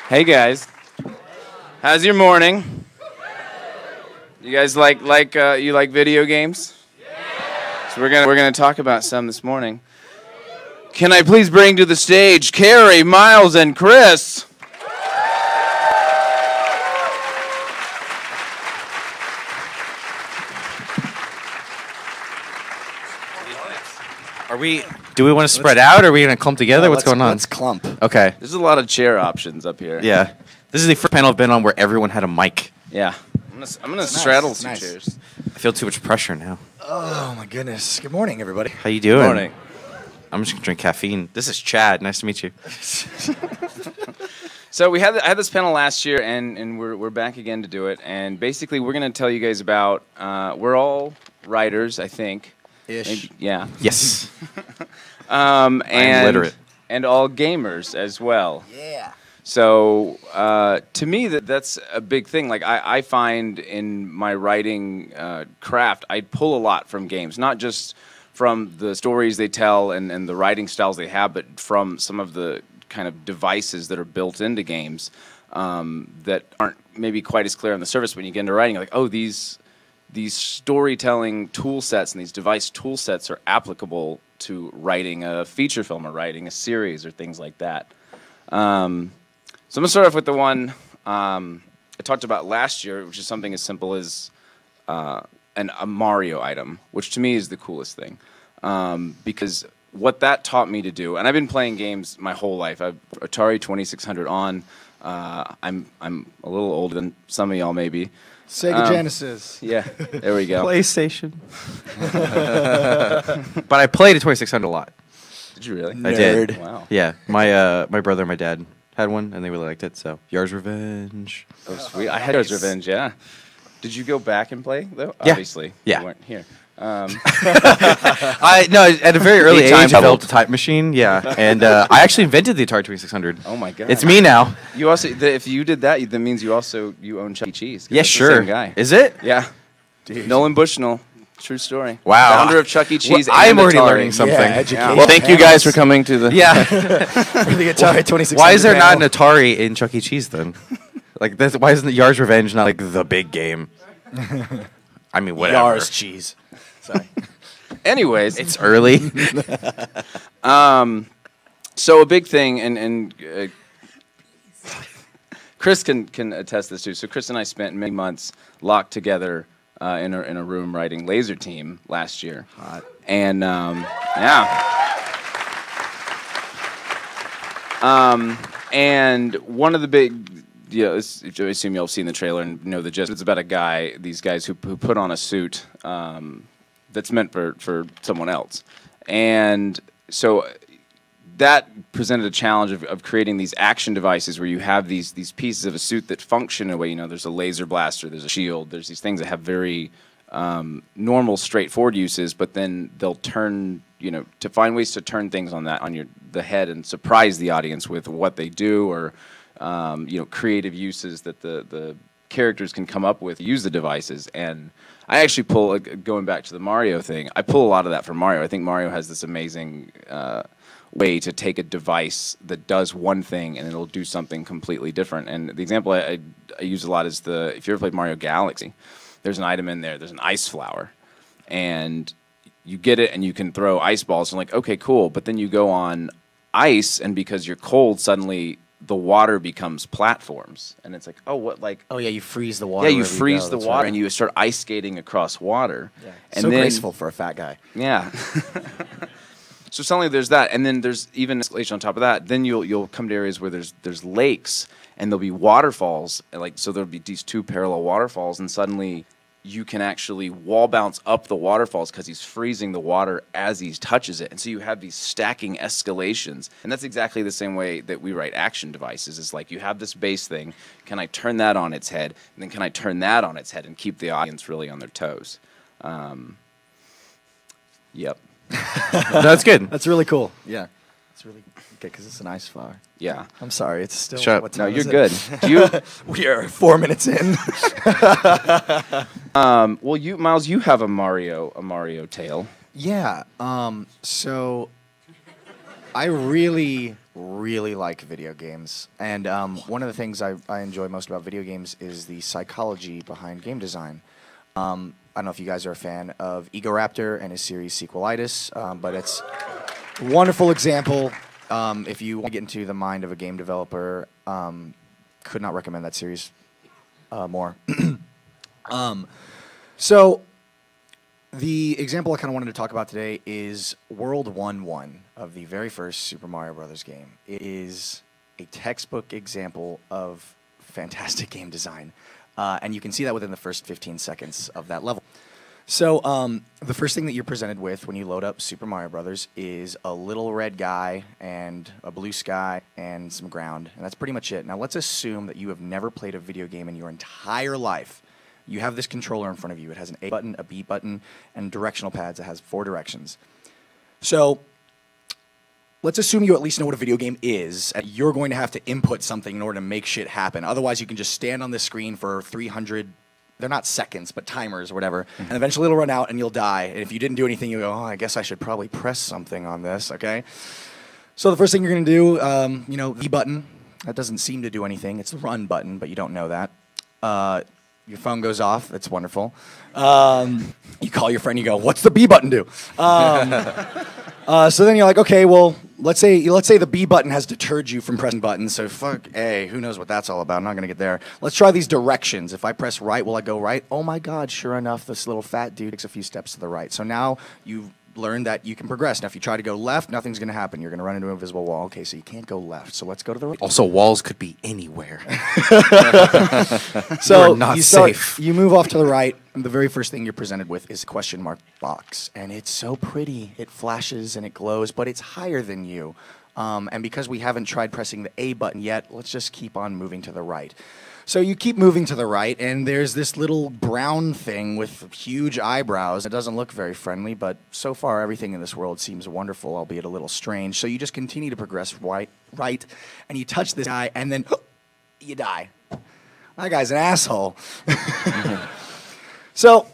Hey guys, how's your morning? You guys like video games? So we're gonna talk about some this morning. Can I please bring to the stage Carrie, Miles, and Chris? Do we want to spread out, or are we going to clump together? What's going on? Let's clump. Okay. There's a lot of chair options up here. Yeah. This is the first panel I've been on where everyone had a mic. Yeah. I'm gonna straddle some nice. chairs. I feel too much pressure now. Oh my goodness. Good morning, everybody. How you doing? Morning. I'm just going to drink caffeine. This is Chad. Nice to meet you. So I had this panel last year, and we're back again to do it. And basically, we're gonna tell you guys about. We're all writers, I think. Ish. Maybe, yeah. Yes. And literate. And all gamers as well. Yeah. So to me, that's a big thing. Like I find in my writing craft, I pull a lot from games, not just from the stories they tell and the writing styles they have, but from some of the kind of devices that are built into games that aren't maybe quite as clear on the surface. When you get into writing, you're like, oh, these storytelling tool sets and these device tool sets are applicable to writing a feature film or writing a series or things like that. So I'm going to start off with the one I talked about last year, which is something as simple as a Mario item, which to me is the coolest thing. Because what that taught me to do, and I've been playing games my whole life. I've Atari 2600 on. I'm a little older than some of y'all maybe. Sega Genesis. Yeah, there we go. PlayStation. But I played a 2600 a lot. Did you really? I did. Wow. Yeah. My brother and my dad had one, and they really liked it, so Yar's Revenge. Oh, sweet. I had Yar's Revenge, yeah. Did you go back and play, though? Yeah. Obviously. Yeah. You weren't here. No, at a very early age, I developed a type machine, yeah. And I actually invented the Atari 2600. Oh, my God. It's me now. You also, if you did that, that means you own Chuck E. Cheese. Yeah, that's sure. The same guy. Is it? Yeah. Dude. Nolan Bushnell. True story. Wow. Founder of Chuck E. Cheese. Well, I am and already Atari. learning something. Yeah, education. Well, thank you guys for coming to the... Yeah. For the Atari 2600. Why is there not an Atari in Chuck E. Cheese then? Like, why isn't Yar's Revenge not like the big game? I mean, whatever. Yar's cheese. Sorry. Anyways. It's early. So a big thing, and Chris can attest this too. So Chris and I spent many months locked together in a room writing Laser Team last year. Hot. And and one of the big, I assume y'all have seen the trailer and know the gist. It's about these guys who put on a suit that's meant for someone else. And so that presented a challenge of creating these action devices where you have these pieces of a suit that function in a way. There's a laser blaster, there's a shield, there's these things that have very normal, straightforward uses, but then they'll turn, to find ways to turn things on the head and surprise the audience with what they do, or creative uses that the characters can come up with, use the devices. And I actually pull, going back to the Mario thing, I pull a lot of that from Mario. I think Mario has this amazing way to take a device that does one thing and it'll do something completely different. And the example I use a lot is if you ever played Mario Galaxy, there's an item in there's an ice flower. And you get it and you can throw ice balls and like, okay, cool. But then you go on ice, and because you're cold, suddenly the water becomes platforms, and it's like, oh, what, like? Oh yeah, you freeze the water. Yeah, you freeze the water, and you start ice skating across water. Yeah. And so then, graceful for a fat guy. Yeah. So suddenly there's that, and then there's even escalation on top of that. Then you'll come to areas where there's lakes, and there'll be waterfalls, and so there'll be these two parallel waterfalls, and suddenly you can actually wall bounce up the waterfalls because he's freezing the water as he touches it. And so you have these stacking escalations. And that's exactly the same way that we write action devices. It's like, you have this base thing. Can I turn that on its head? And then can I turn that on its head and keep the audience really on their toes? Yep. That's good. That's really cool. Yeah. It's really good because it's an ice flower. Yeah. I'm sorry. It's still. Shut up. What No, time you're is it? good. Do you? We are 4 minutes in. Well, Miles, you have a Mario tale. Yeah. So I really really like video games. And one of the things I enjoy most about video games is the psychology behind game design. I don't know if you guys are a fan of Egoraptor and his series Sequelitis, but it's a wonderful example. If you want to get into the mind of a game developer, could not recommend that series more. So the example I kind of wanted to talk about today is World 1-1 of the very first Super Mario Brothers game. It is a textbook example of fantastic game design, and you can see that within the first 15 seconds of that level. So the first thing that you're presented with when you load up Super Mario Brothers is a little red guy and a blue sky and some ground, and that's pretty much it. Now let's assume that you have never played a video game in your entire life. You have this controller in front of you. It has an A button, a B button, and directional pads. It has 4 directions. So let's assume you at least know what a video game is. And you're going to have to input something in order to make shit happen. Otherwise, you can just stand on this screen for 300, they're not seconds, but timers or whatever, and eventually it'll run out and you'll die. And if you didn't do anything, you go, oh, I guess I should probably press something on this, okay? So the first thing you're going to do, you know, the button, that doesn't seem to do anything. It's the run button, but you don't know that. Your phone goes off. That's wonderful. You call your friend. You go, "What's the B button do?" So then you're like, "Okay, well, let's say the B button has deterred you from pressing buttons. So fuck A. Who knows what that's all about? I'm not gonna get there. Let's try these directions. If I press right, will I go right? Oh my God! Sure enough, this little fat dude takes a few steps to the right. So now you've learn that you can progress. Now, if you try to go left, nothing's going to happen. You're going to run into an invisible wall. Okay, so you can't go left. So let's go to the right. Also, walls could be anywhere. So you are not safe. You move off to the right, and the very first thing you're presented with is a question mark box. And it's so pretty. It flashes and it glows, but it's higher than you. And because we haven't tried pressing the A button yet, let's just keep on moving to the right. So you keep moving to the right, and there's this little brown thing with huge eyebrows. It doesn't look very friendly, but so far everything in this world seems wonderful, albeit a little strange. So you just continue to progress right, and you touch this guy, and then you die. That guy's an asshole. So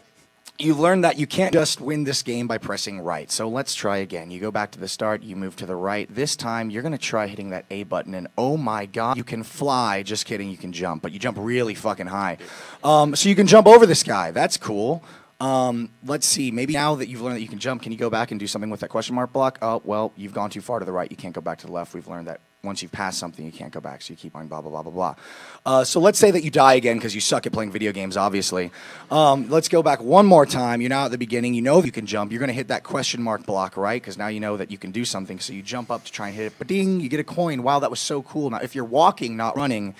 you've learned that you can't just win this game by pressing right. So let's try again. You go back to the start, you move to the right. This time, you're going to try hitting that A button, and oh my God, you can fly. Just kidding, you can jump, but you jump really fucking high. So you can jump over this guy. That's cool. Let's see. Maybe now that you've learned that you can jump, can you go back and do something with that question mark block? Oh, well, you've gone too far to the right. You can't go back to the left. We've learned that once you've passed something, you can't go back, so you keep on blah, blah, blah, blah, blah. So let's say that you die again because you suck at playing video games, obviously. Let's go back one more time. You're now at the beginning. You know you can jump. You're going to hit that question mark block, right? Because now you know that you can do something, so you jump up to try and hit it. But ding, you get a coin. Wow, that was so cool. Now, if you're walking, not running,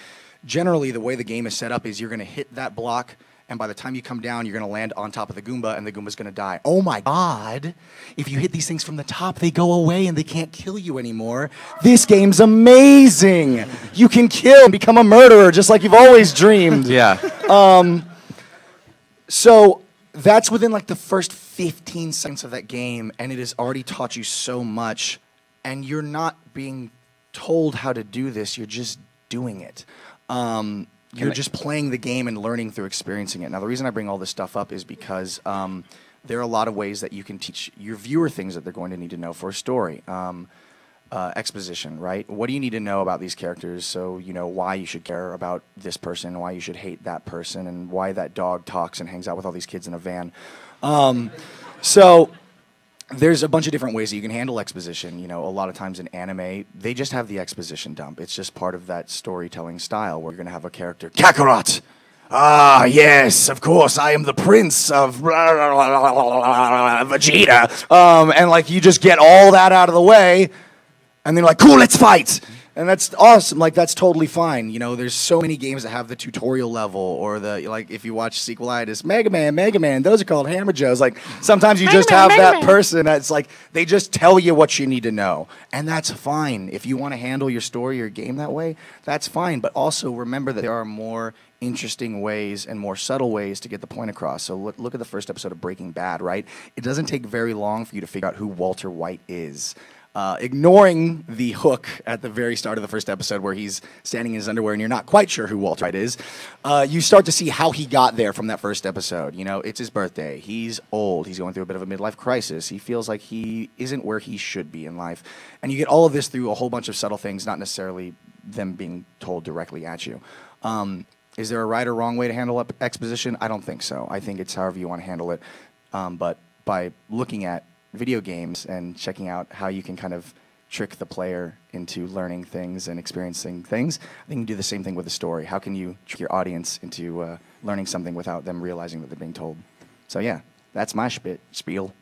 generally the way the game is set up is you're going to hit that block, and by the time you come down, you're going to land on top of the Goomba, and the Goomba's going to die. Oh my God. If you hit these things from the top, they go away, and they can't kill you anymore. This game's amazing. You can kill and become a murderer, just like you've always dreamed. Yeah. So that's within like the first 15 seconds of that game, and it has already taught you so much, and you're not being told how to do this. You're just doing it. You're just playing the game and learning through experiencing it. Now, the reason I bring all this stuff up is because there are a lot of ways that you can teach your viewer things that they're going to need to know for a story. Exposition, right? What do you need to know about these characters so you know why you should care about this person, why you should hate that person, and why that dog talks and hangs out with all these kids in a van. So there's a bunch of different ways that you can handle exposition. You know, a lot of times in anime, they just have the exposition dump. It's just part of that storytelling style where you're going to have a character, Kakarot. Ah, yes, of course, I am the prince of Vegeta. And like you just get all that out of the way, and they're like, cool, let's fight. And that's awesome. Like, that's totally fine. You know, there's so many games that have the tutorial level, or the, like, if you watch Sequelitis, Mega Man, those are called Hammer Joes. Like, sometimes you just have that person that's like, they just tell you what you need to know. And that's fine. If you want to handle your story or game that way, that's fine. But also remember that there are more interesting ways and more subtle ways to get the point across. So look at the first episode of Breaking Bad, right? It doesn't take very long for you to figure out who Walter White is. ignoring the hook at the very start of the first episode where he's standing in his underwear and you're not quite sure who Walter White is, you start to see how he got there from that first episode. You know, it's his birthday. He's old. He's going through a bit of a midlife crisis. He feels like he isn't where he should be in life. And you get all of this through a whole bunch of subtle things, not necessarily them being told directly at you. Is there a right or wrong way to handle exposition? I don't think so. I think it's however you want to handle it. But by looking at video games and checking out how you can kind of trick the player into learning things and experiencing things, I think you can do the same thing with a story. How can you trick your audience into learning something without them realizing that they're being told? So yeah, that's my spiel.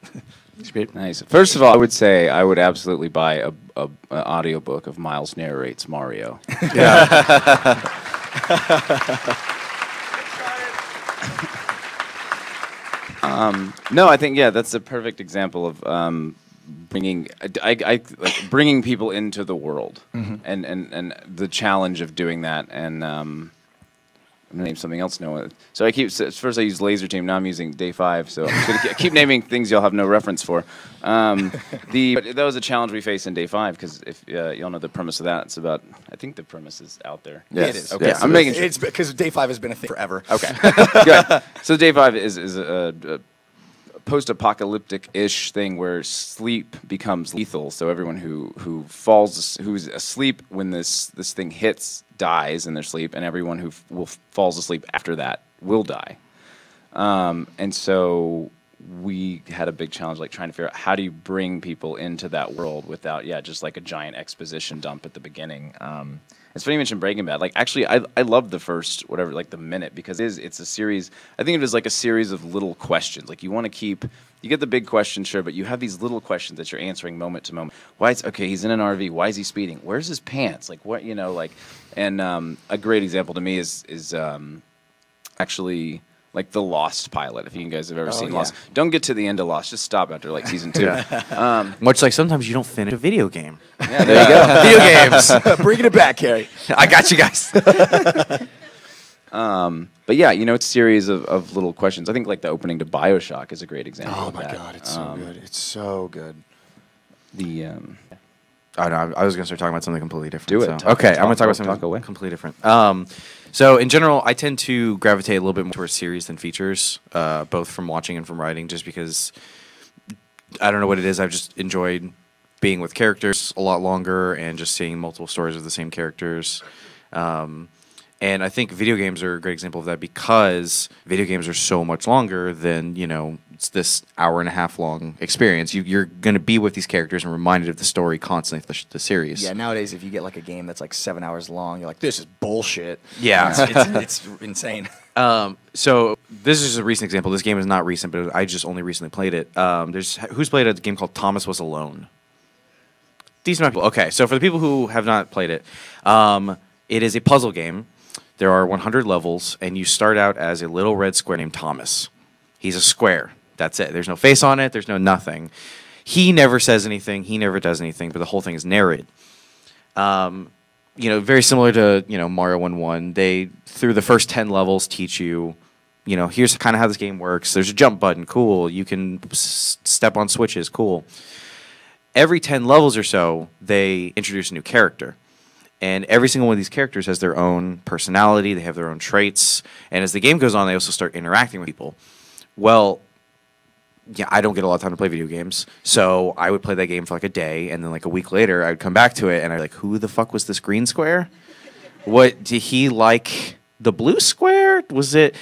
Nice. First of all, I would say I would absolutely buy a audiobook of Miles Narrates Mario. Yeah. No, I think that's a perfect example of bringing bringing people into the world, and the challenge of doing that. And I'm gonna name something else. So first I used Laser Team. Now I'm using Day 5. So I'm gonna keep naming things you'll have no reference for. But that was a challenge we faced in Day 5 because if y'all know the premise of that, it's about. I think the premise is out there. Yes. It is. Okay, yes, I'm making sure. It's because Day 5 has been a thing forever. Okay, good. So Day 5 is a post-apocalyptic-ish thing where sleep becomes lethal. So everyone who's asleep when this thing hits dies in their sleep, and everyone who falls asleep after that will die. And so we had a big challenge, like trying to figure out how do you bring people into that world without, just like a giant exposition dump at the beginning. It's funny you mentioned Breaking Bad. Like, actually, I love the first, the minute, because it's a series. I think it is like a series of little questions. Like, you get the big question, sure, but you have these little questions that you're answering moment to moment. He's in an RV. Why is he speeding? Where's his pants? Like, what, and a great example to me is actually like the Lost pilot, if you guys have ever seen Lost. Don't get to the end of Lost. Just stop after like season 2. Much like sometimes you don't finish a video game. Yeah, there you go. Video games. Bringing it back, Carrie. I got you guys. But yeah, it's a series of little questions. I think like the opening to BioShock is a great example of that. Oh my God, it's so good. It's so good. Oh no, I was going to start talking about something completely different. Do it. So. I'm going to talk about something completely different. So in general, I tend to gravitate a little bit more towards series than features, both from watching and from writing, just because I don't know what it is. I've just enjoyed being with characters a lot longer and just seeing multiple stories of the same characters. And I think video games are a great example of that because video games are so much longer than, it's this hour-and-a-half long experience. You're going to be with these characters and reminded of the story constantly for the series. Yeah, nowadays if you get like a game that's like 7 hours long, you're like, this is bullshit. Yeah. It's insane. So this is just a recent example. This game is not recent, but I just only recently played it. Who's played a game called Thomas Was Alone? Decent amount of people. Okay, so for the people who have not played it, it is a puzzle game. There are 100 levels, and you start out as a little red square named Thomas. He's a square. That's it. There's no face on it. There's no nothing. He never says anything. He never does anything, but the whole thing is narrated. Very similar to, Mario 1-1. They, through the first 10 levels, teach you, here's kind of how this game works. There's a jump button. Cool. You can step on switches. Cool. Every 10 levels or so, they introduce a new character. And every single one of these characters has their own personality. They have their own traits. And as the game goes on, they also start interacting with people. Well, yeah, I don't get a lot of time to play video games. So I would play that game for like a day. And then like a week later, I would come back to it. And I'd be like, who the fuck was this green square? What, did he like the blue square? Was it?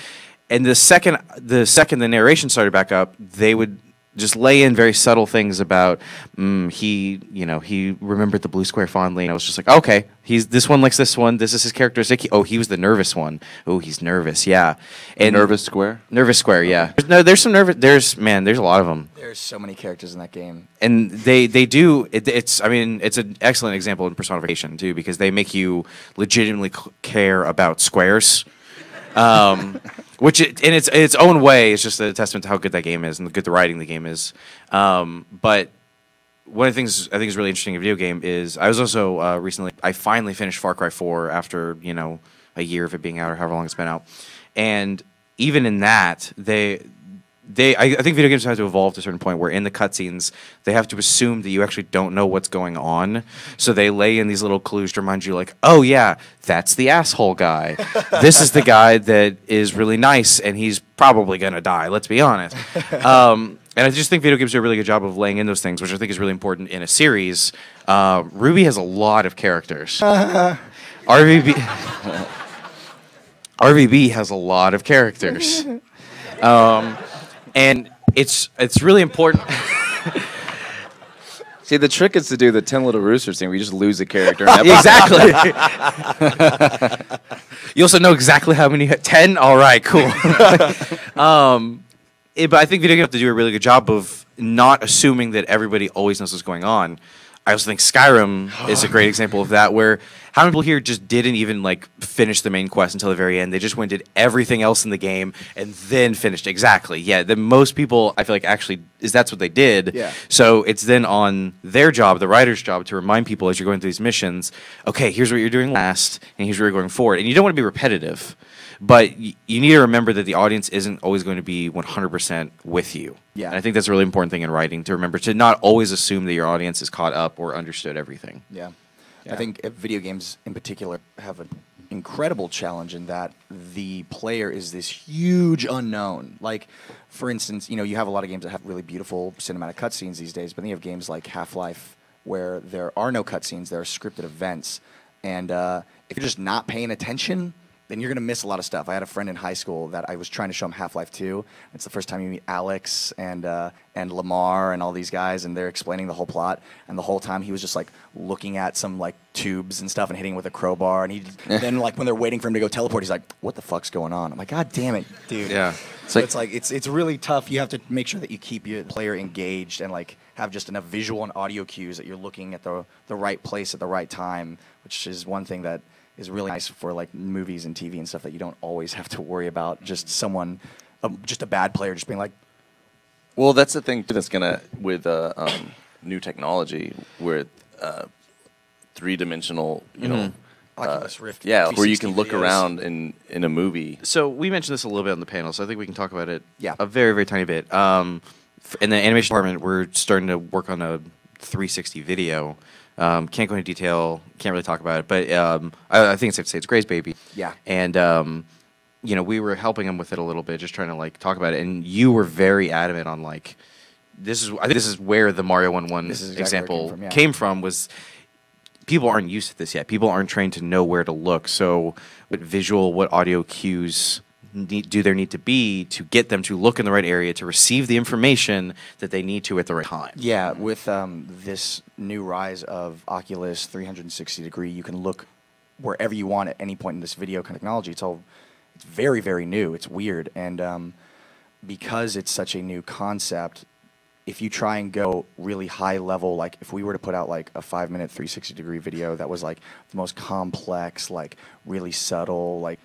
And the second the narration started back up, they would just lay in very subtle things about he remembered the blue square fondly, and I was just like, okay, this one likes this one. This is his characteristic. He was the nervous one. Oh, he's nervous, yeah. And nervous square. Nervous square, yeah. No, there's some nervous. There's a lot of them. There's so many characters in that game, and they do. It's an excellent example in personification too, because they make you legitimately care about squares. Which in its own way is just a testament to how good that game is and the good the writing the game is. But one of the things I think is really interesting in a video game is I was also I finally finished Far Cry 4 after a year of it being out or however long it's been out, and even in that I think video games have to evolve to a certain point where in the cutscenes they have to assume that you actually don't know what's going on, so they lay in these little clues to remind you, like, oh yeah, that's the asshole guy. This is the guy that is really nice, and he's probably gonna die. Let's be honest. And I just think video games do a really good job of laying in those things, which I think is really important in a series. Ruby has a lot of characters. RVB RVB has a lot of characters. And it's really important. See, the trick is to do the 10 Little Roosters thing where you just lose a character. In Exactly. You also know exactly how many. 10? All right, cool. But I think video games have to do a really good job of not assuming that everybody always knows what's going on. I also think Skyrim is a great example of that, where how many people here just didn't even like finish the main quest until the very end? They just went and did everything else in the game and then finished. Exactly. Yeah. The most people, I feel like, actually that's what they did. Yeah. So it's then on their job, the writer's job, to remind people as you're going through these missions, okay, here's what you're doing last, and here's where you're going forward. And you don't want to be repetitive, but you need to remember that the audience isn't always going to be 100% with you. Yeah. And I think that's a really important thing in writing, to remember to not always assume that your audience is caught up or understood everything. Yeah. Yeah. I think video games in particular have an incredible challenge in that the player is this huge unknown. Like, for instance, you have a lot of games that have really beautiful cinematic cutscenes these days, but then you have games like Half-Life where there are no cutscenes, there are scripted events. And if you're just not paying attention, then you're going to miss a lot of stuff. I had a friend in high school that I was trying to show him Half-Life 2. It's the first time you meet Alex and Lamar and all these guys, and they're explaining the whole plot. And the whole time he was just like looking at some like tubes and stuff and hitting with a crowbar. And then like when they're waiting for him to go teleport, he's like, "What the fuck's going on?" I'm like, "God damn it, dude!" Yeah. So it's really tough. You have to make sure that you keep your player engaged and like have just enough visual and audio cues that you're looking at the right place at the right time, which is one thing that is really nice for like movies and TV and stuff, that you don't always have to worry about just someone, just a bad player just being like. Well, that's the thing too, that's gonna with new technology where three-dimensional, Oculus Rift. yeah, where you 360 can look videos. around in a movie. So we mentioned this a little bit on the panel, so I think we can talk about it Yeah. a very, very tiny bit. In the animation department, we're starting to work on a 360 video. Can't go into detail, can't really talk about it, but I think it's safe to say it's Gray's baby. Yeah. And we were helping him with it a little bit, just trying to like talk about it. And you were very adamant on like, I think this is where the Mario 1-1 This is exactly example where it came from, yeah. came from, was people aren't used to this yet. People aren't trained to know where to look. So what audio cues do there need to be to get them to look in the right area to receive the information that they need to at the right time? Yeah, with this new rise of Oculus 360 degree, you can look wherever you want at any point in this video technology. It's very, very new. It's weird. And because it's such a new concept, if you try and go really high level, like if we were to put out like a 5-minute 360 degree video that was like the most complex, like really subtle, like,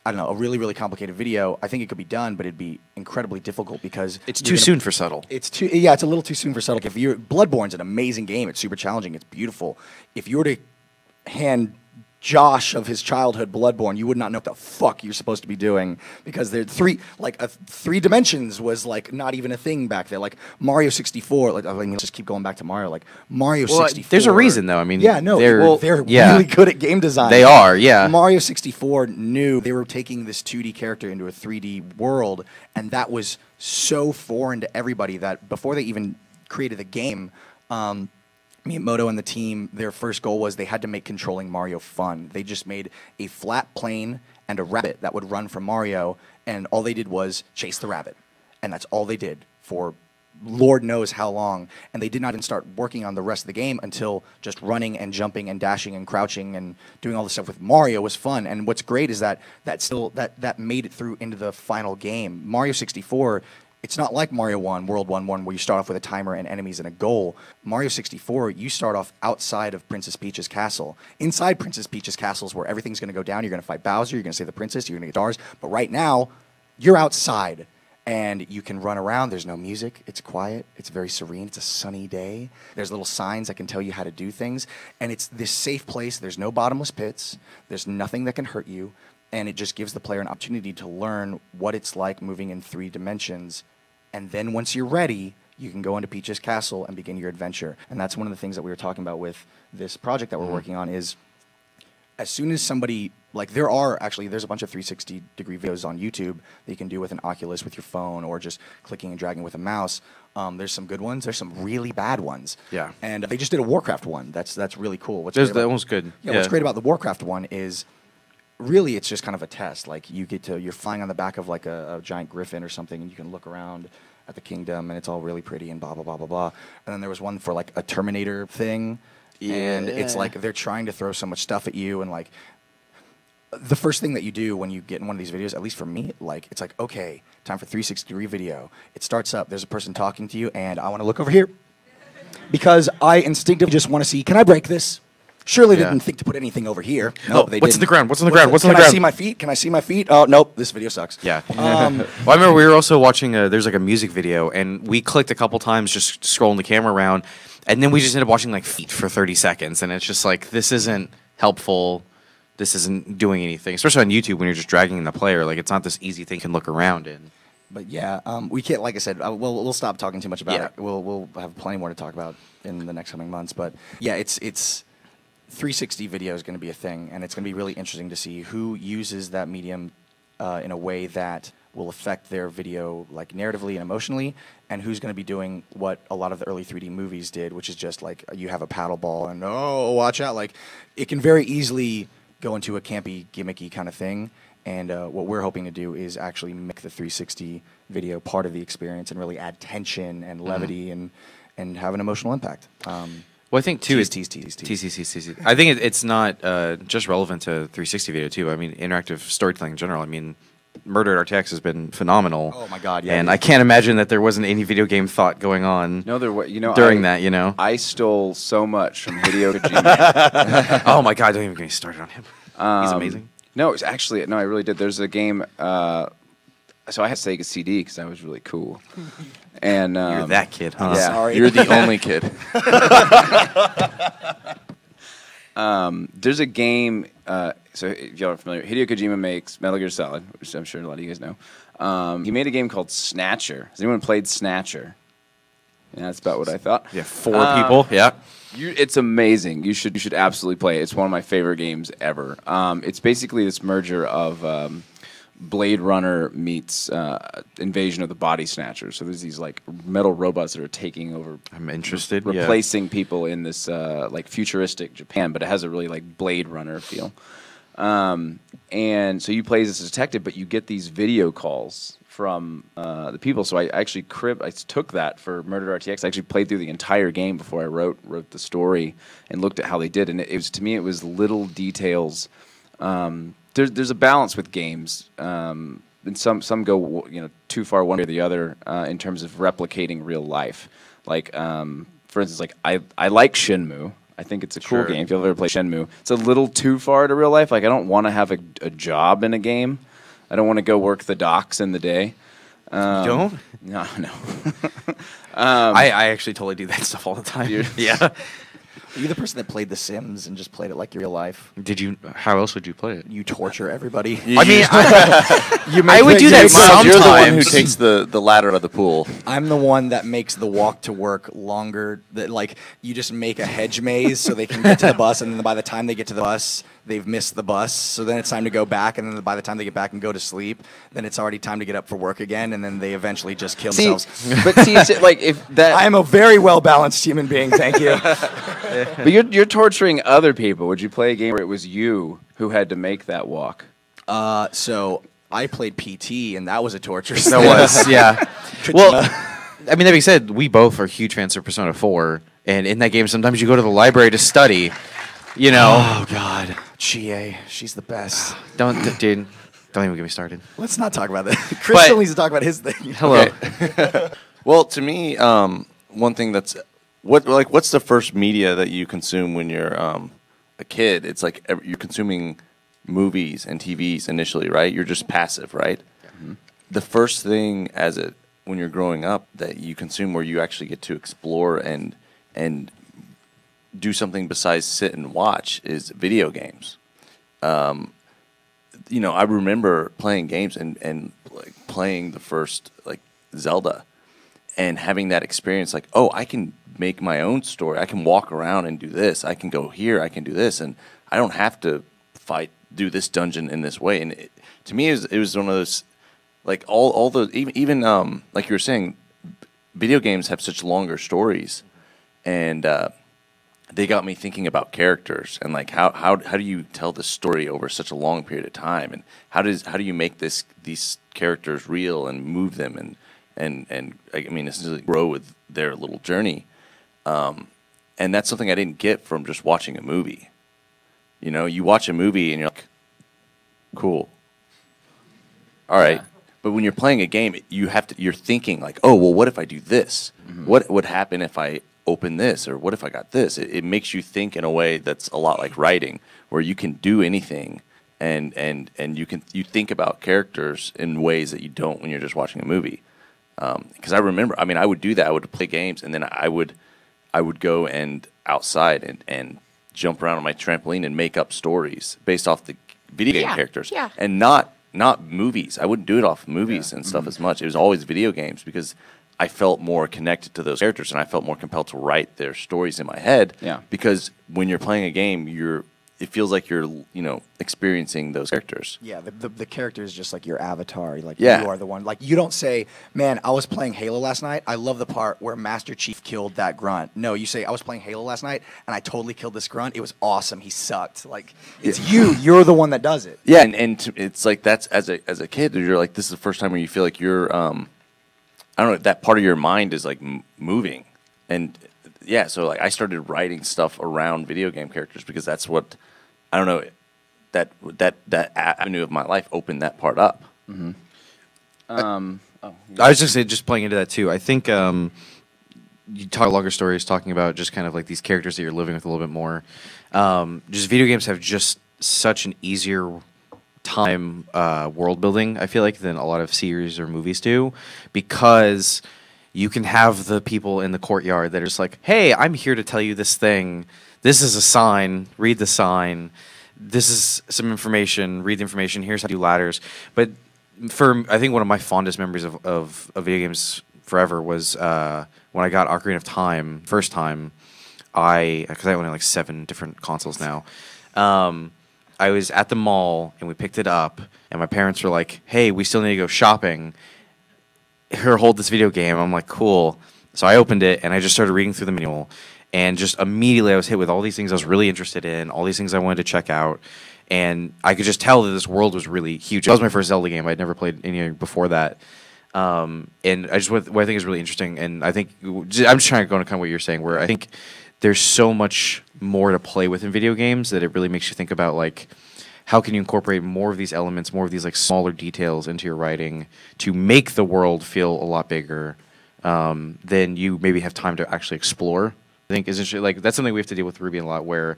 I don't know, a really, really complicated video, I think it could be done, but it'd be incredibly difficult because It's too soon for subtle. it's a little too soon for subtle. If Bloodborne's an amazing game. It's super challenging. It's beautiful. If you were to hand Josh of his childhood Bloodborne, you would not know what the fuck you're supposed to be doing, because there three dimensions was like not even a thing back there. Like Mario 64, like I mean, let's just keep going back to Mario. Like Mario 64. There's a reason though. I mean, yeah, no, they're yeah. really good at game design. They are, yeah. Mario 64 knew they were taking this 2D character into a 3D world, and that was so foreign to everybody that before they even created the game, Miyamoto and the team, their first goal was they had to make controlling Mario fun. They just made a flat plane and a rabbit that would run from Mario, and all they did was chase the rabbit. And that's all they did for Lord knows how long. And they did not even start working on the rest of the game until just running and jumping and dashing and crouching and doing all this stuff with Mario was fun. And what's great is that made it through into the final game. Mario 64, it's not like Mario 1, World 1-1, where you start off with a timer and enemies and a goal. Mario 64, you start off outside of Princess Peach's castle. Inside Princess Peach's castle is where everything's going to go down. You're going to fight Bowser, you're going to save the princess, you're going to get stars. But right now, you're outside, and you can run around. There's no music. It's quiet. It's very serene. It's a sunny day. There's little signs that can tell you how to do things. And it's this safe place. There's no bottomless pits. There's nothing that can hurt you. And it just gives the player an opportunity to learn what it's like moving in 3 dimensions and then once you're ready, you can go into Peach's Castle and begin your adventure. And that's one of the things that we were talking about with this project that we're working on is as soon as somebody, like there's a bunch of 360-degree videos on YouTube that you can do with an Oculus with your phone or just clicking and dragging with a mouse. There's some good ones. There's some really bad ones. Yeah. And they just did a Warcraft one. That's really cool. That one's good. Yeah, what's great about the Warcraft one is really it's just kind of a test. Like you're flying on the back of like a giant griffin or something, and you can look around at the kingdom, and it's all really pretty and blah, blah, blah, blah, blah. And then there was one for like a Terminator thing. Yeah. And it's like they're trying to throw so much stuff at you, and like the first thing that you do when you get in one of these videos, at least for me, like it's like, okay, time for 360-degree video. It starts up, there's a person talking to you, and I want to look over here because I instinctively just want to see, can I break this? Surely they didn't think to put anything over here. No, they what's didn't. in the ground? What's in the ground? What's on the Can ground? I see my feet? Can I see my feet? Oh, nope, this video sucks. Yeah. Well, I remember we were also watching, there's like a music video, and we clicked a couple times just scrolling the camera around, and then we just ended up watching like feet for 30 seconds, and it's just like, this isn't helpful. This isn't doing anything, especially on YouTube when you're just dragging the player. Like, it's not this easy thing you can look around in. But yeah, we can't, like I said, we'll stop talking too much about it. We'll have plenty more to talk about in the next coming months. But yeah, it's 360 video is going to be a thing, and it's going to be really interesting to see who uses that medium in a way that will affect their video like narratively and emotionally, and who's going to be doing what a lot of the early 3D movies did, which is just like you have a paddle ball and oh, watch out. Like it can very easily go into a campy, gimmicky kind of thing. And what we're hoping to do is actually make the 360 video part of the experience and really add tension and levity and have an emotional impact. Well, I think too, tease. I think it's not just relevant to 360 video too. I mean, interactive storytelling in general. I mean, Murder at RTX has been phenomenal. Oh my God! Yeah, and I can't imagine that there wasn't any video game thought going on. No, there was. During that, you know, I stole so much from Hideo Kojima. Oh my God! Don't even get me started on him. He's amazing. No, it's actually I really did. There's a game. So I had Sega CD because I was really cool. And you're that kid, huh? Yeah. Sorry. You're the only kid. There's a game. So if y'all are familiar, Hideo Kojima makes Metal Gear Solid, which I'm sure a lot of you guys know. He made a game called Snatcher. Has anyone played Snatcher? Yeah, that's about what I thought. Yeah, 4 people. Yeah. It's amazing. You should absolutely play it. It's one of my favorite games ever. It's basically this merger of Blade Runner meets Invasion of the Body Snatchers. So there's these like metal robots that are taking over. I'm interested. Replacing people in this like futuristic Japan, but it has a really like Blade Runner feel. And so you play as this detective, but you get these video calls from the people. So I actually I took that for Murder RTX. I actually played through the entire game before I wrote the story and looked at how they did. And it was, to me, it was little details. There's a balance with games, and some go too far one way or the other in terms of replicating real life. Like for instance, like I like Shenmue. I think it's a cool game. If you've ever played Shenmue, it's a little too far to real life. Like I don't want to have a job in a game. I don't want to go work the docks in the day. You don't? No. I actually totally do that stuff all the time. Yeah. Are you the person that played The Sims and just played it like your real life? Did you? How else would you play it? You torture everybody. I mean, I would do that sometimes. You're the one who takes the ladder out of the pool. I'm the one that makes the walk to work longer. That like you just make a hedge maze so they can get to the bus, and then by the time they get to the bus, they've missed the bus. So then it's time to go back, and then by the time they get back and go to sleep, then it's already time to get up for work again, and then they eventually just kill themselves. But see, like if that, I am a very well balanced human being. Thank you. But you're torturing other people. Would you play a game where it was you who had to make that walk? So I played PT, and that was a torture. That was, yeah. Well, I mean, that being said, we both are huge fans of Persona 4, and in that game, sometimes you go to the library to study. You know. Oh God, Chie, she's the best. Don't even get me started. Let's not talk about that. Chris still needs to talk about his thing. Hello. Okay. Well, to me, one thing that's what's the first media that you consume when you're a kid? It's like you're consuming movies and TVs initially, right? You're just passive, right? Mm-hmm. The first thing when you're growing up that you consume where you actually get to explore and do something besides sit and watch is video games. I remember playing games and like playing the first like Zelda, and having that experience, like, oh, I can make my own story. I can walk around and do this. I can go here. I can do this, and I don't have to do this dungeon in this way. And to me, it was one of those, like all the even like you were saying, video games have such longer stories, and they got me thinking about characters and like how do you tell this story over such a long period of time, and how do you make these characters real and move them and I mean essentially grow with their little journey, and that's something I didn't get from just watching a movie. You know, you watch a movie and you're like, cool, all right. Yeah. But when you're playing a game, you're thinking like, oh, well, what if I do this? Mm-hmm. What would happen if I open this, or what if I got this? It makes you think in a way that's a lot like writing, where you can do anything, and you think about characters in ways that you don't when you're just watching a movie. Because I remember, I mean, I would do that. I would play games, and then I would go and outside and jump around on my trampoline and make up stories based off the video game characters, and not movies. I wouldn't do it off movies and stuff as much. It was always video games because I felt more connected to those characters, and I felt more compelled to write their stories in my head. Yeah. Because when you're playing a game, it feels like you're, you know, experiencing those characters. Yeah, the character is just like your avatar. Like you are the one. Like you don't say, "Man, I was playing Halo last night. I love the part where Master Chief killed that grunt." No, you say, "I was playing Halo last night and I totally killed this grunt. It was awesome. He sucked." Like it's you. You're the one that does it. Yeah, and it's like that's as a kid, you're like, this is the first time where you feel like you're I don't know, that part of your mind is like moving. And yeah, so like I started writing stuff around video game characters because that's what, I don't know, that avenue of my life opened that part up. Mm-hmm. I was just playing into that too. I think you talk longer stories talking about just kind of like these characters that you're living with a little bit more. Just video games have just such an easier time world building, I feel like, than a lot of series or movies do, because you can have the people in the courtyard that are just like, hey, I'm here to tell you this thing. This is a sign. Read the sign. This is some information. Read the information. Here's how to do ladders. But I think one of my fondest memories of video games forever was when I got Ocarina of Time first time. Because I own like 7 different consoles now. I was at the mall, and we picked it up, and my parents were like, hey, we still need to go shopping. Here, hold this video game. I'm like, cool. So I opened it, and I just started reading through the manual, and just immediately I was hit with all these things I was really interested in, all these things I wanted to check out, and I could just tell that this world was really huge. That was my first Zelda game. I'd never played any before that. And what I think is really interesting, and I think I'm just trying to go into kind of what you're saying, where I think there's so much more to play with in video games that it really makes you think about, like, how can you incorporate more of these elements, more of these like smaller details into your writing to make the world feel a lot bigger than you maybe have time to actually explore. I think is like that's something we have to deal with Ruby a lot, where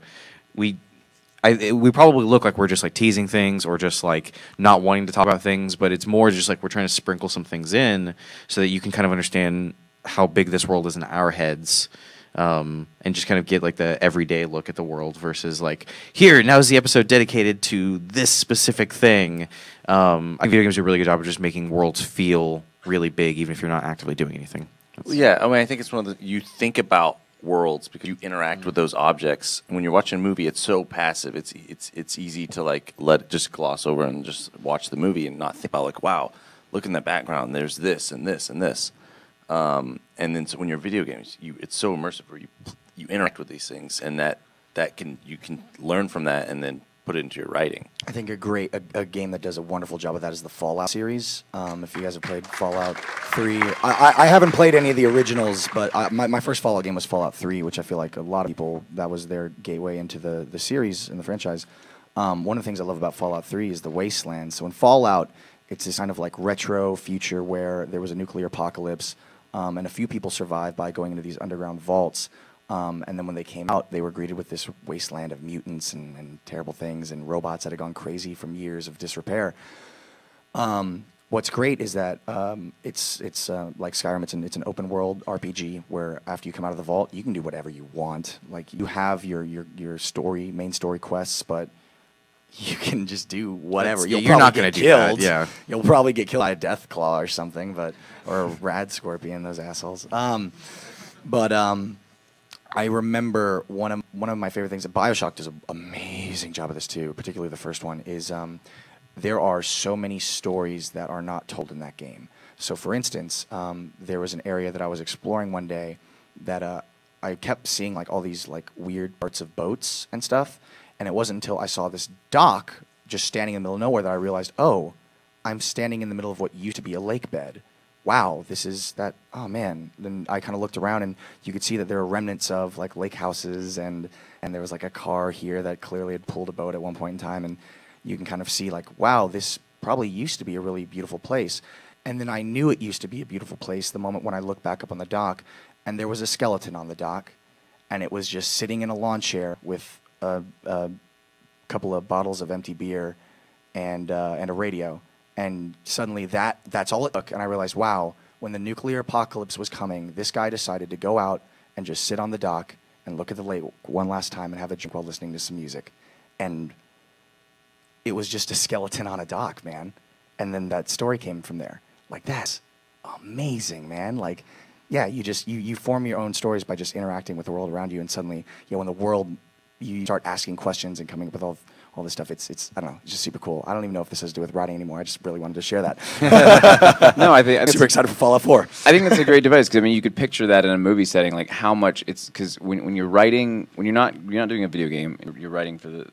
we probably look like we're just like teasing things or just like not wanting to talk about things, but it's more just like we're trying to sprinkle some things in so that you can kind of understand how big this world is in our heads. And just kind of get like the everyday look at the world versus like, here, now is the episode dedicated to this specific thing. I think video games do a really good job of just making worlds feel really big, even if you're not actively doing anything. Yeah, I mean, I think it's one of the, you think about worlds because you interact with those objects. When you're watching a movie, it's so passive. It's easy to like let it just gloss over and just watch the movie and not think about like, wow, look in the background, there's this and this and this. And then so when you're video games, it's so immersive where you interact with these things, and you can learn from that and then put it into your writing. I think a game that does a wonderful job of that is the Fallout series. If you guys have played Fallout 3, I haven't played any of the originals, but my first Fallout game was Fallout 3, which I feel like a lot of people, that was their gateway into the series and the franchise. One of the things I love about Fallout 3 is the wasteland. So in Fallout, it's this kind of like retro future where there was a nuclear apocalypse. And a few people survived by going into these underground vaults. And then when they came out, they were greeted with this wasteland of mutants and terrible things and robots that had gone crazy from years of disrepair. What's great is that it's like Skyrim. It's an open world RPG where after you come out of the vault, you can do whatever you want. Like you have your main story quests, but you can just do whatever. Yeah, You'll you're not probably gonna get do that, killed. yeah. You'll probably get killed by a death claw or something, or a rad scorpion. Those assholes. I remember one of my favorite things. And BioShock does an amazing job of this too. Particularly the first one is there are so many stories that are not told in that game. So, for instance, there was an area that I was exploring one day that I kept seeing like all these like weird parts of boats and stuff. And it wasn't until I saw this dock just standing in the middle of nowhere that I realized, oh, I'm standing in the middle of what used to be a lake bed. Wow, this is that, oh man. Then I kind of looked around and you could see that there are remnants of like lake houses and there was like a car here that clearly had pulled a boat at one point in time. And you can kind of see like, wow, this probably used to be a really beautiful place. And then I knew it used to be a beautiful place the moment when I looked back up on the dock and there was a skeleton on the dock and it was just sitting in a lawn chair with a couple of bottles of empty beer and a radio. And suddenly that's all it took. And I realized, wow, when the nuclear apocalypse was coming, this guy decided to go out and just sit on the dock and look at the lake one last time and have a drink while listening to some music. And it was just a skeleton on a dock, man. And then that story came from there. Like, that's amazing, man. Like, yeah, you form your own stories by just interacting with the world around you. And suddenly, when the world, you start asking questions and coming up with all this stuff. It's I don't know, it's just super cool. I don't even know if this has to do with writing anymore. I just really wanted to share that. No, I think I'm super excited for Fallout 4. I think that's a great device because I mean you could picture that in a movie setting, like how much it's because when you're writing, when you're not doing a video game, you're writing for the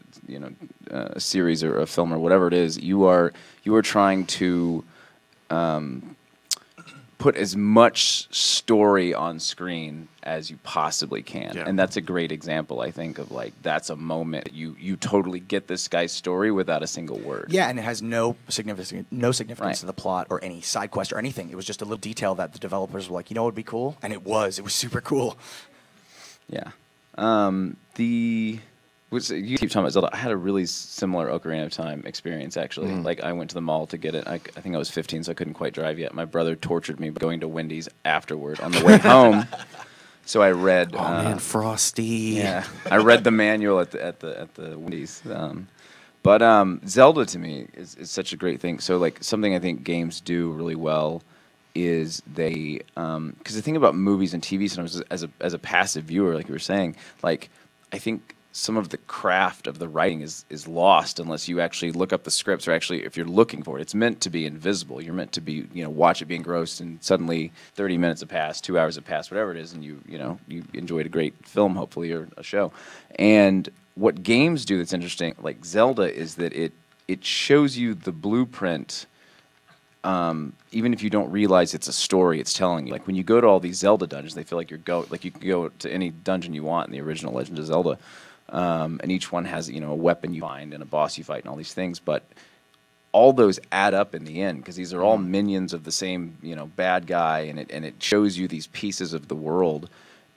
a series or a film or whatever it is. You are trying to put as much story on screen as you possibly can. Yeah. And that's a great example, I think, of like that's a moment you totally get this guy's story without a single word. Yeah, and it has no significance Right. to the plot or any side quest or anything. It was just a little detail that the developers were like, what would be cool? And it was super cool. Yeah. You keep talking about Zelda. I had a really similar Ocarina of Time experience, actually. Like, I went to the mall to get it. I think I was 15, so I couldn't quite drive yet. My brother tortured me going to Wendy's afterward on the way home. So I read. Oh man, Frosty. Yeah, I read the manual at the Wendy's. But Zelda to me is such a great thing. So like something I think games do really well is they because the thing about movies and TV sometimes as a passive viewer, like you were saying, like I think some of the craft of the writing is lost unless you actually look up the scripts or actually if you're looking for it. It's meant to be invisible. You're meant to be watch it be engrossed and suddenly 30 minutes have passed, 2 hours have passed, whatever it is, and you enjoyed a great film hopefully or a show. And what games do that's interesting, like Zelda, is that it shows you the blueprint. Even if you don't realize it's a story, it's telling you. Like when you go to all these Zelda dungeons, they feel like you can go to any dungeon you want in the original Legend of Zelda, and each one has a weapon you find and a boss you fight and all these things. But all those add up in the end because these are all minions of the same bad guy, and it shows you these pieces of the world.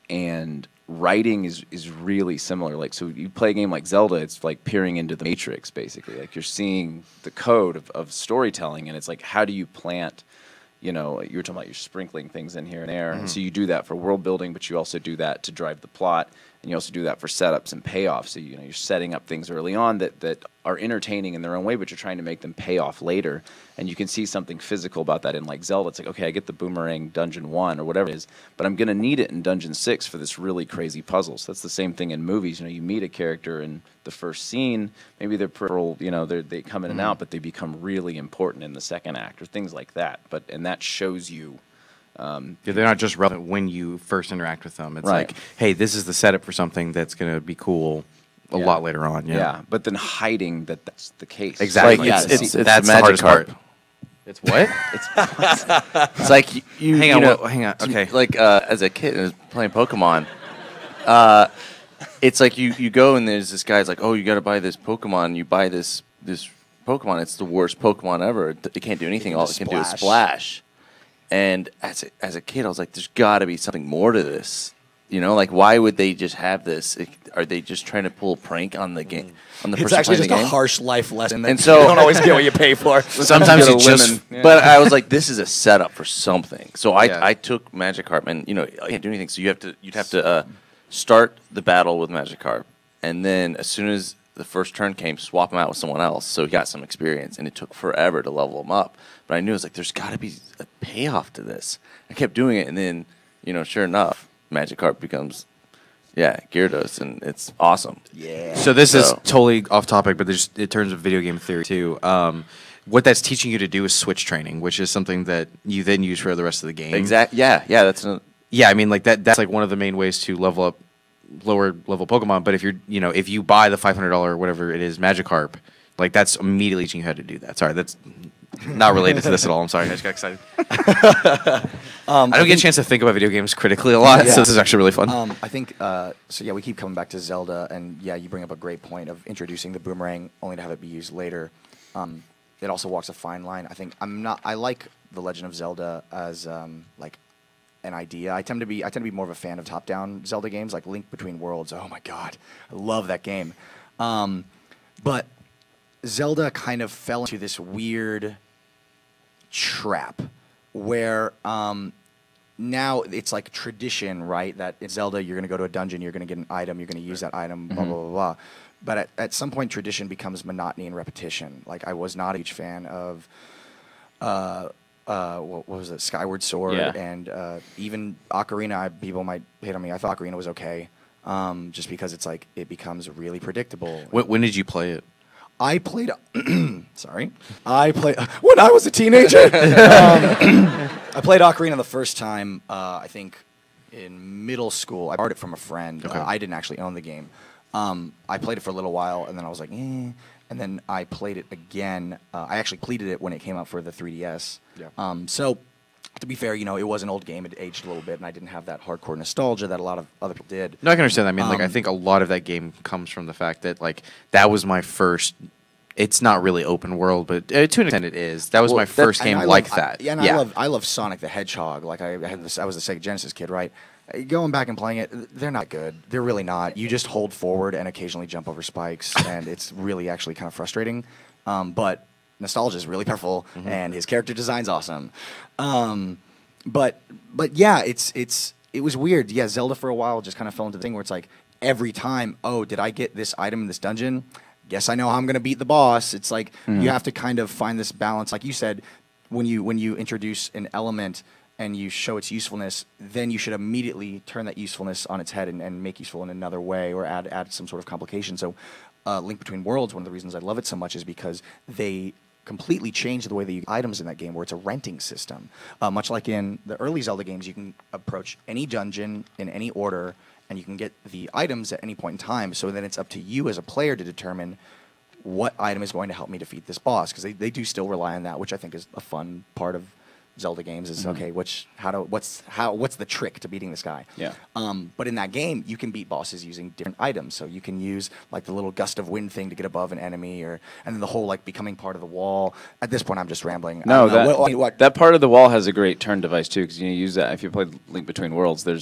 And writing is really similar. Like, so you play a game like Zelda, it's like peering into the Matrix, basically. Like, you're seeing the code of storytelling, and it's like, how do you plant, you were talking about you're sprinkling things in here and there. And so you do that for world building, but you also do that to drive the plot, and you also do that for setups and payoffs. So, you're setting up things early on that are entertaining in their own way, but you're trying to make them pay off later. And you can see something physical about that in like Zelda. It's like, okay, I get the boomerang dungeon 1 or whatever it is, but I'm going to need it in dungeon 6 for this really crazy puzzle. So that's the same thing in movies. You meet a character in the first scene, maybe they're peripheral, they come in and out, but they become really important in the second act or things like that. And that shows you. They're not just relevant when you first interact with them. It's Right. like, hey, this is the setup for something that's going to be cool a lot later on. Yeah, but then hiding that's the case. Exactly. Like, Yeah, it's that's the the hardest Magikarp. part. It's what? It's like you. Hang you on, know, hang on. Okay. Like as a kid, I was playing Pokemon. It's like you go and there's this guy's like, oh, you got to buy this Pokemon. You buy this Pokemon. It's the worst Pokemon ever. It can't do anything. All it can do is splash. And as a kid, I was like, there's got to be something more to this. Like, why would they just have this? Are they just trying to pull a prank on the game? On the It's person actually playing just the a game? harsh life lesson that And so- you don't always get what you pay for. Sometimes Get a it's just. lemon. But I was like, this is a setup for something. So Yeah. I took Magikarp, and I can't do anything. So you'd have to start the battle with Magikarp, and then as soon as the first turn came, swap him out with someone else, so he got some experience, and it took forever to level him up. But I knew it was like, there's got to be a payoff to this. I kept doing it, and then, sure enough, Magikarp becomes, Gyarados, and it's awesome. Yeah. So this is totally off topic, but there's in terms of video game theory too. What that's teaching you to do is switch training, which is something that you then use for the rest of the game. Exactly. Yeah. That's I mean, like that's like one of the main ways to level up lower level Pokemon. But if if you buy the $500 whatever it is Magikarp, like that's immediately teaching you how to do that. Sorry, that's not related to this at all. I'm sorry, I just got excited. I don't get a chance to think about video games critically a lot, so this is actually really fun. I think we keep coming back to Zelda, and you bring up a great point of introducing the boomerang only to have it be used later. It also walks a fine line. I think I like The Legend of Zelda as like an idea. I tend to be more of a fan of top-down Zelda games, like Link Between Worlds. Oh my God, I love that game. But Zelda kind of fell into this weird trap where now it's like tradition, right? That in Zelda, you're going to go to a dungeon, you're going to get an item, you're going to use that item, blah, blah, blah, blah. But at some point, tradition becomes monotony and repetition. Like, I was not a huge fan of, what was it, Skyward Sword, and even Ocarina. People might hate on me. I thought Ocarina was okay, just because it's like, it becomes really predictable. When did you play it? I played, sorry. I played, when I was a teenager. I played Ocarina the first time, I think, in middle school. I borrowed it from a friend. Okay. I didn't actually own the game. I played it for a little while, and then I was like, eh. And then I played it again. I actually completed it when it came out for the 3DS. Yeah. So, to be fair, it was an old game. It aged a little bit, and I didn't have that hardcore nostalgia that a lot of other people did. No, I can understand that. I mean, like, I think a lot of that game comes from the fact that, like, that was my first. It's not really open world, but to an extent it is. That was my first game like that. I love Sonic the Hedgehog. Like, I was a Sega Genesis kid, right? Going back and playing it, they're not good. They're really not. You just hold forward and occasionally jump over spikes, and it's really actually kind of frustrating. But nostalgia is really powerful, and his character design's awesome. But yeah, it was weird. Yeah, Zelda for a while just kind of fell into the thing where it's like every time, oh, did I get this item in this dungeon? Guess I know how I'm going to beat the boss. It's like you have to kind of find this balance. Like you said, when you introduce an element and you show its usefulness, then you should immediately turn that usefulness on its head and make useful in another way or add some sort of complication. So Link Between Worlds, one of the reasons I love it so much is because they completely changed the way that you get items in that game, where it's a renting system. Much like in the early Zelda games, you can approach any dungeon in any order, and you can get the items at any point in time. So then it's up to you as a player to determine what item is going to help me defeat this boss, because they do still rely on that, which I think is a fun part of Zelda games. Is okay, what's the trick to beating this guy? Yeah. But in that game, you can beat bosses using different items. So you can use like the little gust of wind thing to get above an enemy, and then the whole like becoming part of the wall. At this point, I'm just rambling. No, that part of the wall has a great turn device too, because you use that if you play Link Between Worlds. You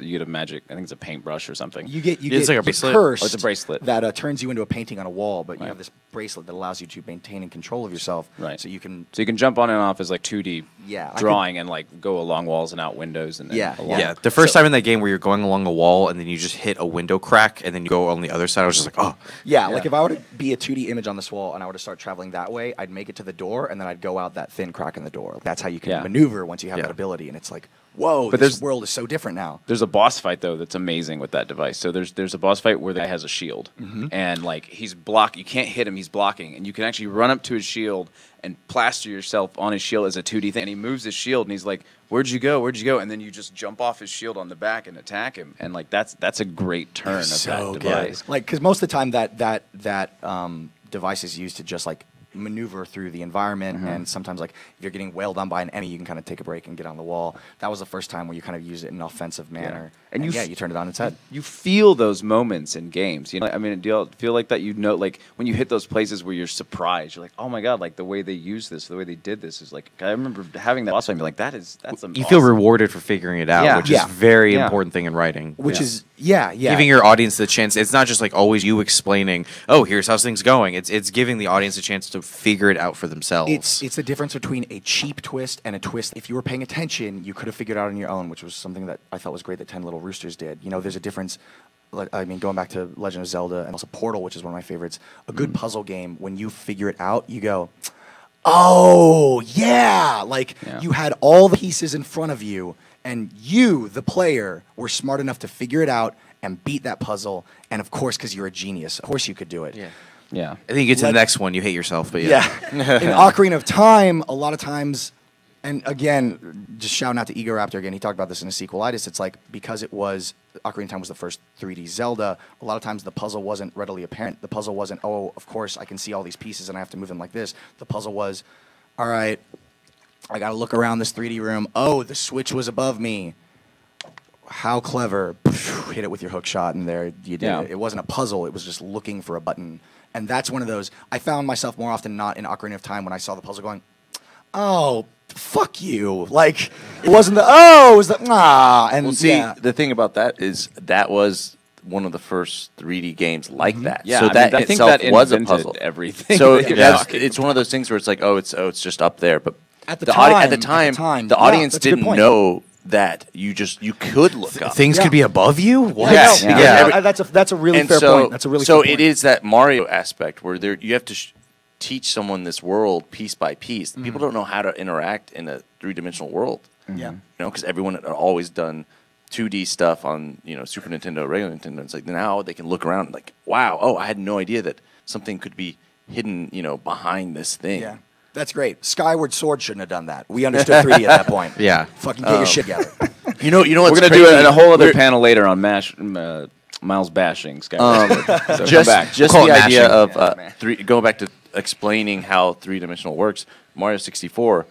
get a magic. I think it's a paintbrush or something. You get it's like a bracelet. Cursed it's a bracelet that turns you into a painting on a wall. But you have this bracelet that allows you to maintain and control of yourself. Right. So you can jump on and off as like 2D. Yeah, drawing and like go along walls and out windows and The first time in that game where you're going along a wall and then you just hit a window crack and then you go on the other side, I was just like, oh. Yeah, like if I were to be a 2D image on this wall and I were to start traveling that way, I'd make it to the door and then I'd go out that thin crack in the door. That's how you can maneuver once you have that ability, and it's like, whoa, but this world is so different now. There's a boss fight though that's amazing with that device. So there's a boss fight where the guy has a shield and like he's you can't hit him, he's blocking, and you can actually run up to his shield and plaster yourself on his shield as a 2D thing. And he moves his shield and he's like, "Where'd you go? Where'd you go?" And then you just jump off his shield on the back and attack him. And like that's a great turn of that device. Like, because most of the time that device is used to just like maneuver through the environment, and sometimes like if you're getting wailed on by an enemy, you can kind of take a break and get on the wall. That was the first time where you kind of used it in an offensive manner, and you turned it on its head. You feel those moments in games, I mean, do you feel like that? Like when you hit those places where you're surprised, you're like, oh my god, like the way they used this, the way they did this is like. I remember having that boss fight, and be like, that's awesome. You feel rewarded for figuring it out, which is a very important thing in writing. Which is giving your audience the chance. It's not just like always you explaining, oh, here's how things going. It's giving the audience a chance to figure it out for themselves. It's the difference between a cheap twist and a twist. If you were paying attention, you could have figured out on your own, which was something that I thought was great that 10 Little Roosters did. There's a difference. I mean, going back to Legend of Zelda and also Portal, which is one of my favorites, a good puzzle game, when you figure it out, you go, oh, yeah. Like, you had all the pieces in front of you, and you, the player, were smart enough to figure it out and beat that puzzle. And, of course, because you're a genius, of course you could do it. Yeah. Yeah. And then you get to the next one, you hate yourself, but Yeah. In Ocarina of Time, a lot of times, and again, just shouting out to Ego Raptor again, he talked about this in a sequelitis. It's like, because it was, Ocarina of Time was the first 3D Zelda, a lot of times the puzzle wasn't readily apparent. The puzzle wasn't, oh, of course, I can see all these pieces and I have to move them like this. The puzzle was, all right, I got to look around this 3D room. Oh, the switch was above me. How clever. Hit it with your hook shot, and there you did it. It wasn't a puzzle. It was just looking for a button. And that's one of those. I found myself more often than not in Ocarina of Time when I saw the puzzle going, oh, fuck you. Like, it wasn't the, oh, it was the, ah. And Well, see, the thing about that is that was one of the first 3D games like that. Yeah, so I mean, that I think itself that was a invented puzzle. everything So that you're talking it's one of those things where it's like, it's just up there. But At the the time, the yeah, audience that's a good didn't point. know that you could look up. things could be above you? What? Yes. Yeah. Yeah. That's a really And fair so, point. That's a really so fair point. it is that Mario aspect where you have to teach someone this world piece by piece. People don't know how to interact in a three-dimensional world. Yeah. You know, because everyone had always done 2D stuff on Super Nintendo, regular Nintendo. It's like now they can look around and like, wow, I had no idea that something could be hidden, behind this thing. Yeah. That's great. Skyward Sword shouldn't have done that. We understood 3D at that point. Yeah. Fucking get your shit together. You know We're what's gonna crazy? do it in a whole other panel later on Miles bashing Skyward Sword. So come back. Just Call the it idea mashing. of going back to explaining how three-dimensional works. Mario 64,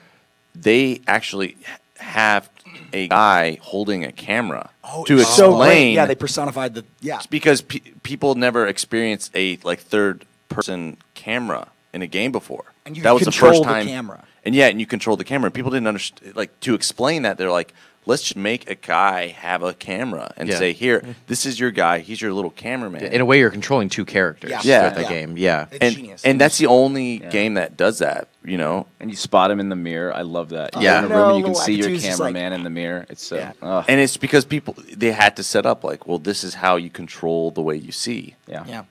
they actually have a guy holding a camera to it's so great. explain. Yeah, they personified the, yeah. because people never experienced a third-person camera in a game before. And you that was control the first the time. camera. And and you control the camera. People didn't understand. Like, to explain that, they're like, let's just make a guy have a camera and say, here, this is your guy. He's your little cameraman. In a way, you're controlling two characters Yeah. throughout Yeah. the game. Yeah. It's genius. And that's the only game that does that, And you spot him in the mirror. I love that. Yeah. You're in a room and you can No, see your Lakitu's just cameraman in the mirror. It's so. Yeah. ugh. And it's because they had to set up like, well, this is how you control the way you see. Yeah. Yeah.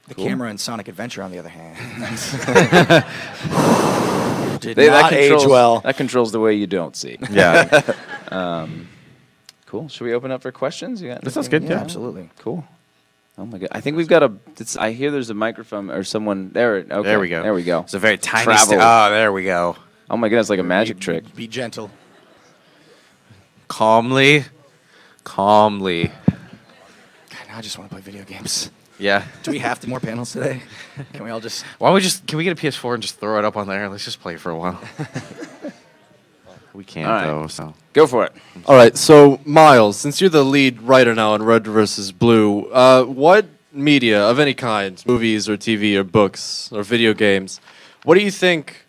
The Cool. camera in Sonic Adventure, on the other hand, did That not age controls- well. That controls the way you don't see. Yeah. Cool. Should we open up for questions? You got That sounds anything? good, Yeah, yeah. absolutely. Cool. Oh my god! I think we've got a. I hear there's a microphone or someone there. Okay. There we go. There we go. It's a very tiny Travel. Oh, there we go. Oh my goodness! Like a magic trick. Be gentle. Calmly. God, now I just want to play video games. Yeah. Do we have to more panels today? Can we all just? Why don't we can we get a PS4 and just throw it up on there? Let's just play for a while. We can't, All right. though, so. Go for it. All right, so Miles, since you're the lead writer now on Red versus Blue, what media of any kind, movies or TV or books or video games, what do you think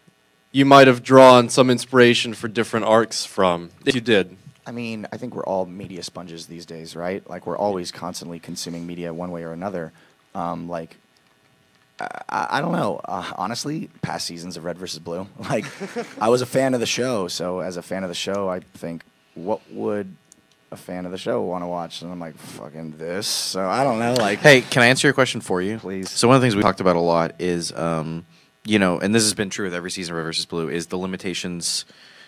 you might have drawn some inspiration for different arcs from, if you did? I mean, I think we're all media sponges these days, right? Like, we're always constantly consuming media one way or another. I don't know. Honestly, past seasons of Red versus Blue. Like, I was a fan of the show, so as a fan of the show, I think, what would a fan of the show want to watch? And I'm like, fucking this. So I don't know. Like, Hey, can I answer your question for you? Please. So one of the things we talked about a lot is, and this has been true with every season of Red vs. Blue, is the limitations,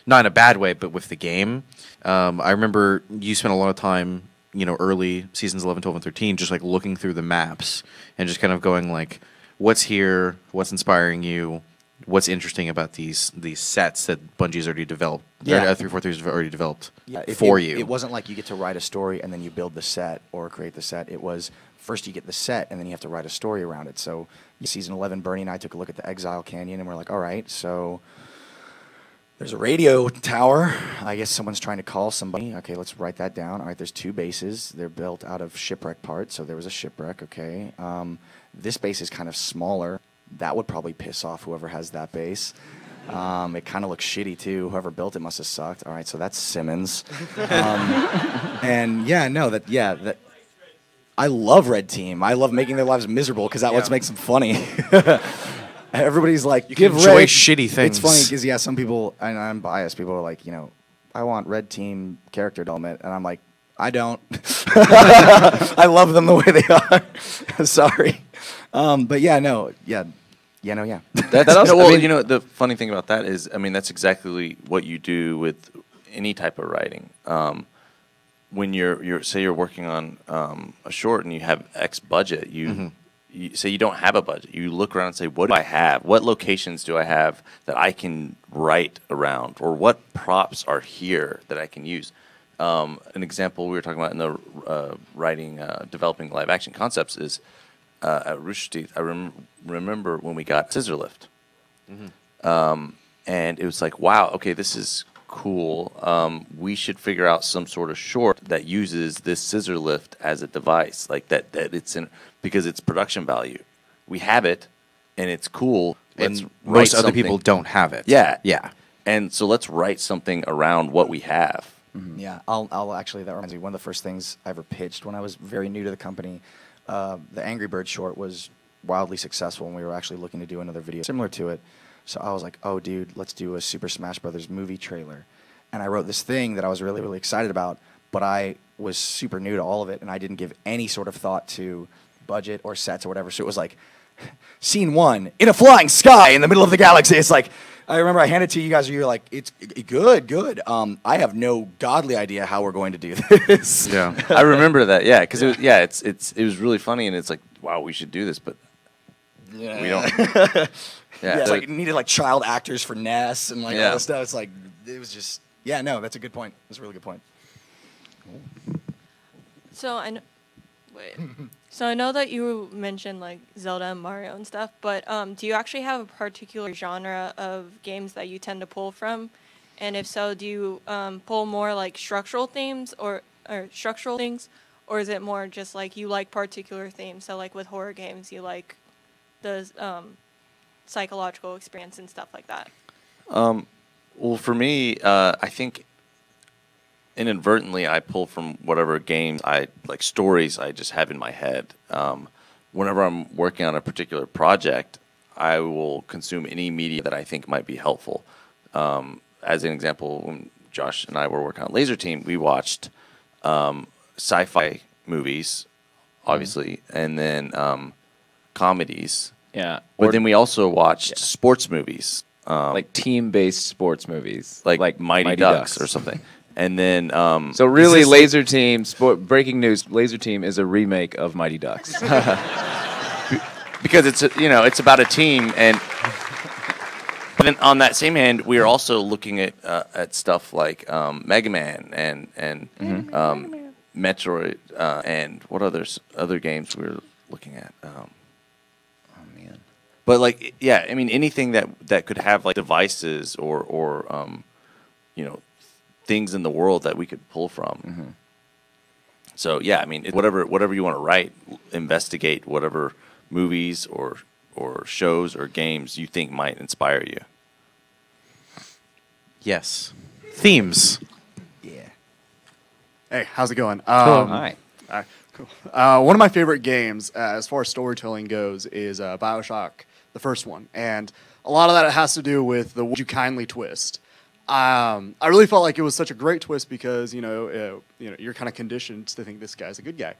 not in a bad way, but with the game. I remember you spent a lot of time, early seasons 11, 12, and 13, just like looking through the maps and just kind of going like, what's here, what's inspiring you, what's interesting about these sets that Bungie's already developed, Yeah. 343's have already developed it, for it, you. It wasn't like you get to write a story and then you build the set or create the set. It was first you get the set and then you have to write a story around it. So season 11, Bernie and I took a look at the Exile Canyon and we're like, all right, so there's a radio tower. I guess someone's trying to call somebody. Okay, let's write that down. All right, there's two bases. They're built out of shipwreck parts, so there was a shipwreck. Okay, this base is kind of smaller. That would probably piss off whoever has that base. It kind of looks shitty too. Whoever built it must have sucked. All right, so that's Simmons. And that I love Red Team. I love making their lives miserable because that what makes them funny. Everybody's like, You give can enjoy Red. shitty things. It's funny because some people, and I'm biased. People are like, I want Red Team character development, and I'm like, I don't. I love them the way they are. Sorry. But yeah, no. Yeah. Yeah, no, yeah. That's also- well, I mean- you know, the funny thing about that is, I mean, that's exactly what you do with any type of writing. When you're say you're working on a short and you have X budget, you say you don't have a budget. You look around and say, what do I have? What locations do I have that I can write around, or what props are here that I can use? An example we were talking about in the developing live action concepts is at Rooster Teeth. I remember when we got Scissor Lift, and it was like, wow, okay, this is cool. We should figure out some sort of short that uses this scissor lift as a device, like that it's in, because it's production value. We have it, and it's cool. Let's And write most other something. people don't have it. Yeah, Yeah. And so let's write something around what we have. Yeah, I'll actually, that reminds me, one of the first things I ever pitched when I was very new to the company, the Angry Bird short was wildly successful, and we were actually looking to do another video similar to it. So I was like, oh, dude, let's do a Super Smash Brothers movie trailer. And I wrote this thing that I was really, really excited about, but I was super new to all of it, and I didn't give any sort of thought to budget or sets or whatever. So it was like, scene 1, in a flying sky in the middle of the galaxy. It's like, I remember I handed it to you guys, and you're like, it's good. I have no godly idea how we're going to do this. Yeah. I remember that, yeah, because it was really funny, and it's like, wow, we should do this, but we don't. Yeah, it's like it needed like child actors for Ness and like all Yeah. this stuff. It's like it was just no, that's a good point. That's a really good point. So I know, wait. So I know that you mentioned like Zelda and Mario and stuff, but do you actually have a particular genre of games that you tend to pull from? And if so, do you pull more like structural themes or structural things, or is it more just like you like particular themes? So like with horror games, you like the psychological experience and stuff like that. Well, for me, I think inadvertently I pull from whatever games stories I just have in my head. Whenever I'm working on a particular project, I will consume any media that I think might be helpful. As an example, when Josh and I were working on Laser Team, we watched sci-fi movies, obviously, and then comedies. Yeah. But then we also watched sports movies. Like team-based sports movies, like Mighty Ducks or something. And then So really, Laser Team. Breaking news: Laser Team is a remake of Mighty Ducks. because it's about a team, and but then on that same hand, we are also looking at stuff like Mega Man and Metroid and what other games we were looking at. But like, yeah, I mean, anything that could have like devices or things in the world that we could pull from. So yeah, I mean, whatever you want to write, investigate whatever movies or shows or games you think might inspire you. Yes. Themes. Yeah. Hey, how's it going? Hi. Cool. One of my favorite games, as far as storytelling goes, is BioShock, the first one, and a lot of that has to do with the "Would You Kindly" twist. I really felt like it was such a great twist because you're kind of conditioned to think this guy's a good guy.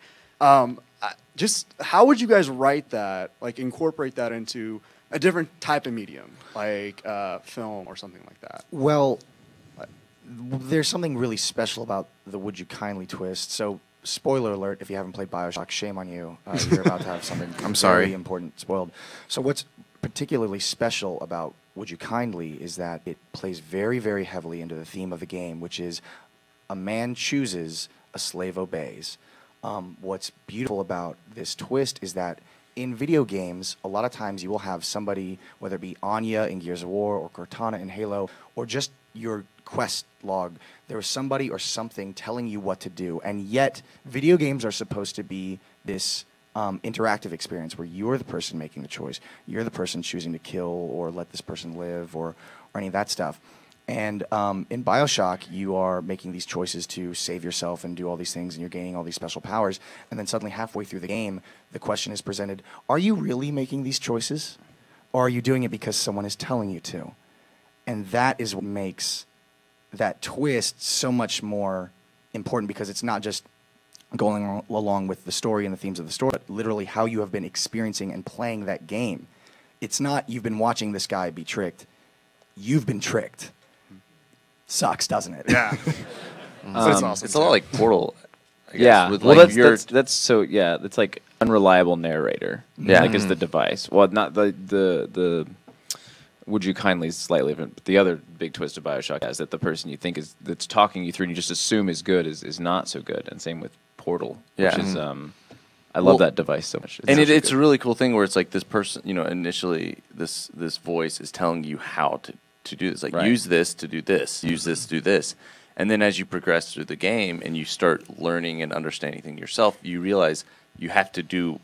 Just how would you guys write that? Like incorporate that into a different type of medium, like film or something like that. Well, there's something really special about the "Would You Kindly" twist. So, spoiler alert: if you haven't played BioShock, shame on you. You're about to have something I'm sorry. very important spoiled. So, what's particularly special about "Would You Kindly" is that it plays very, very heavily into the theme of the game, which is a man chooses, a slave obeys. What's beautiful about this twist is that in video games, a lot of times you will have somebody, whether it be Anya in Gears of War or Cortana in Halo, or just your quest log, there is somebody or something telling you what to do. And yet, video games are supposed to be this interactive experience where you're the person making the choice. You're the person choosing to kill or let this person live or any of that stuff. And in BioShock, you are making these choices to save yourself and do all these things, and you're gaining all these special powers. And then suddenly, halfway through the game, the question is presented, are you really making these choices? Or are you doing it because someone is telling you to? And that is what makes that twist so much more important because it's not just going along with the story and the themes of the story, but literally how you have been experiencing and playing that game. It's not you've been watching this guy be tricked. You've been tricked. Sucks, doesn't it? Yeah. But it's awesome. It's a lot like Portal. I guess, Yeah, with, well, like, your- that's so yeah. It's like unreliable narrator. Yeah. like is the device. Well, not the. Would you kindly is slightly different? But the other big twist of Bioshock is that the person you think is that's talking you through and you just assume is good is not so good. And same with Portal, Yeah. which is I Well, love that device so much. and actually it's good. a really cool thing where it's like this person, initially this voice is telling you how to do this. Like, Right. use this to do this, use this to do this. And then as you progress through the game and you start learning and understanding things yourself, you realize you have to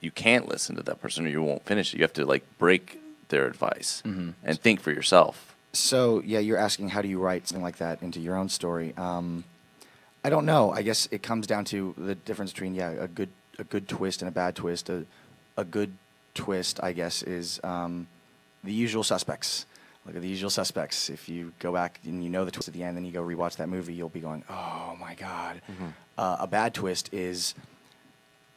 you can't listen to that person or you won't finish it. You have to like break their advice and think for yourself. So, yeah, you're asking how do you write something like that into your own story. I don't know. I guess it comes down to the difference between, a good twist and a bad twist. A good twist, I guess, is The Usual Suspects. Look at The Usual Suspects. If you go back and you know the twist at the end and you go rewatch that movie, you'll be going, oh, my God. A bad twist is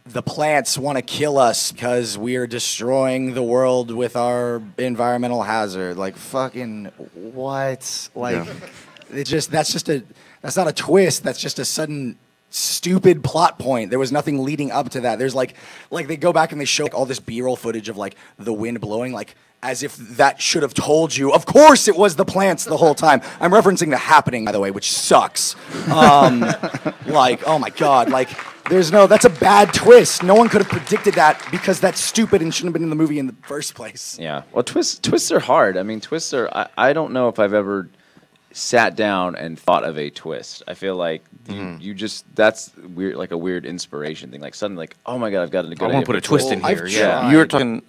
the plants want to kill us because we are destroying the world with our environmental hazard. Like, fucking what? Like, that's not a twist. That's just a sudden stupid plot point. There was nothing leading up to that. There's like they go back and they show like all this B-roll footage of like the wind blowing, like as if that should have told you. Of course it was the plants the whole time. I'm referencing The Happening, by the way, which sucks. Like, oh my God, like that's a bad twist. No one could have predicted that because that's stupid and shouldn't have been in the movie in the first place. Yeah. Well, twists are hard. I mean, twists are. I don't know if I've ever sat down and thought of a twist. I feel like you just that's weird, like a weird inspiration thing. Like suddenly, like, oh my God, I've got a good idea. I want to put a twist in Well, here. I've Yeah. tried. You were talking.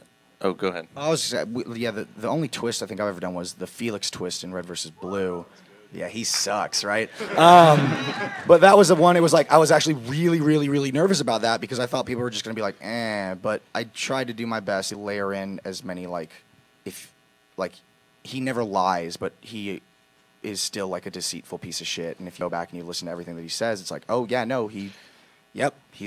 Oh, go ahead. I was the only twist I think I've ever done was the Felix twist in Red versus Blue. Yeah, he sucks, right? But that was the one. It was like I was actually really, really, really nervous about that because I thought people were just gonna be like, eh. But I tried to do my best to layer in as many he never lies, but he is still like a deceitful piece of shit. And if you go back and you listen to everything that he says, it's like, oh yeah, no, he's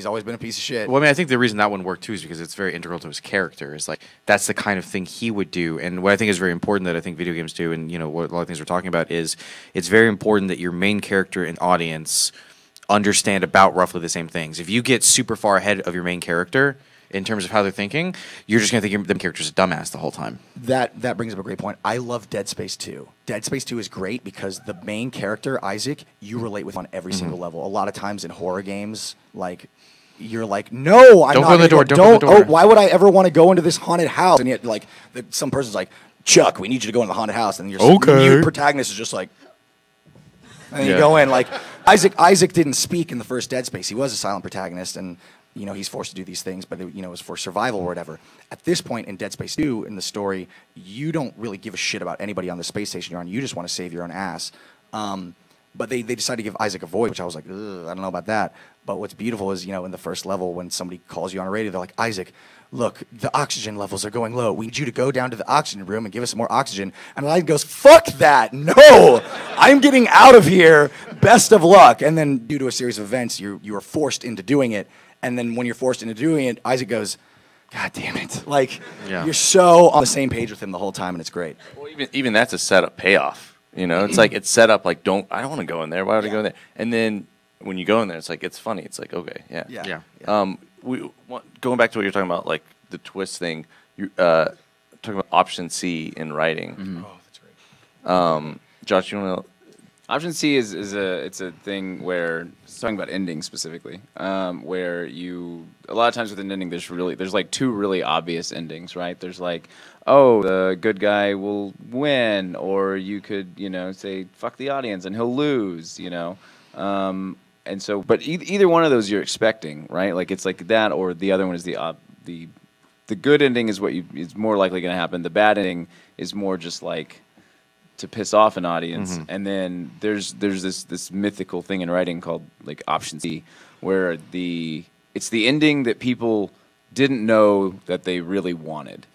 always been a piece of shit. Well, I mean, I think the reason that one worked too is because it's very integral to his character. Is like that's the kind of thing he would do, and what I think is very important that I think video games do, and what a lot of things we're talking about is it's very important that your main character and audience understand about roughly the same things. If you get super far ahead of your main character in terms of how they're thinking, you're just going to think them character's a dumbass the whole time. That brings up a great point. I love Dead Space 2. Dead Space 2 is great because the main character, Isaac, you relate with on every single level. A lot of times in horror games, like, you're like, no, I'm Don't not go in the door, gonna don't go in the door. Oh, why would I ever want to go into this haunted house? And yet, like, some person's like, Chuck, we need you to go into the haunted house. And your mute protagonist is just like, and then you go in. Like, Isaac didn't speak in the first Dead Space. He was a silent protagonist, and he's forced to do these things, but it was for survival or whatever. At this point in Dead Space 2, in the story, you don't really give a shit about anybody on the space station you're on. You just want to save your own ass. But they decided to give Isaac a voice, which I was like, ugh, I don't know about that. But what's beautiful is, in the first level, when somebody calls you on a radio, they're like, Isaac, look, the oxygen levels are going low. We need you to go down to the oxygen room and give us some more oxygen. And Isaac goes, fuck that. No, I'm getting out of here. Best of luck. And then due to a series of events, you are forced into doing it. And then when you're forced into doing it, Isaac goes, God damn it. Like, you're so on the same page with him the whole time, and it's great. Well, even that's a setup payoff. It's like it's set up like I don't want to go in there. Why would I go in there? And then when you go in there, it's like it's funny. It's like okay, yeah. Yeah. Going back to what you're talking about, like the twist thing. You talking about option C in writing. Oh, that's great. Josh, you want to? Option C is a thing where it's talking about endings specifically, where a lot of times with an ending there's like two really obvious endings, right? There's like, oh, the good guy will win, or you could say fuck the audience and he'll lose, and so but either one of those you're expecting, right? Like it's like that, or the other one is the good ending is what is more likely going to happen. The bad ending is more just like to piss off an audience, and then there's this mythical thing in writing called like option C, where it's the ending that people didn't know that they really wanted,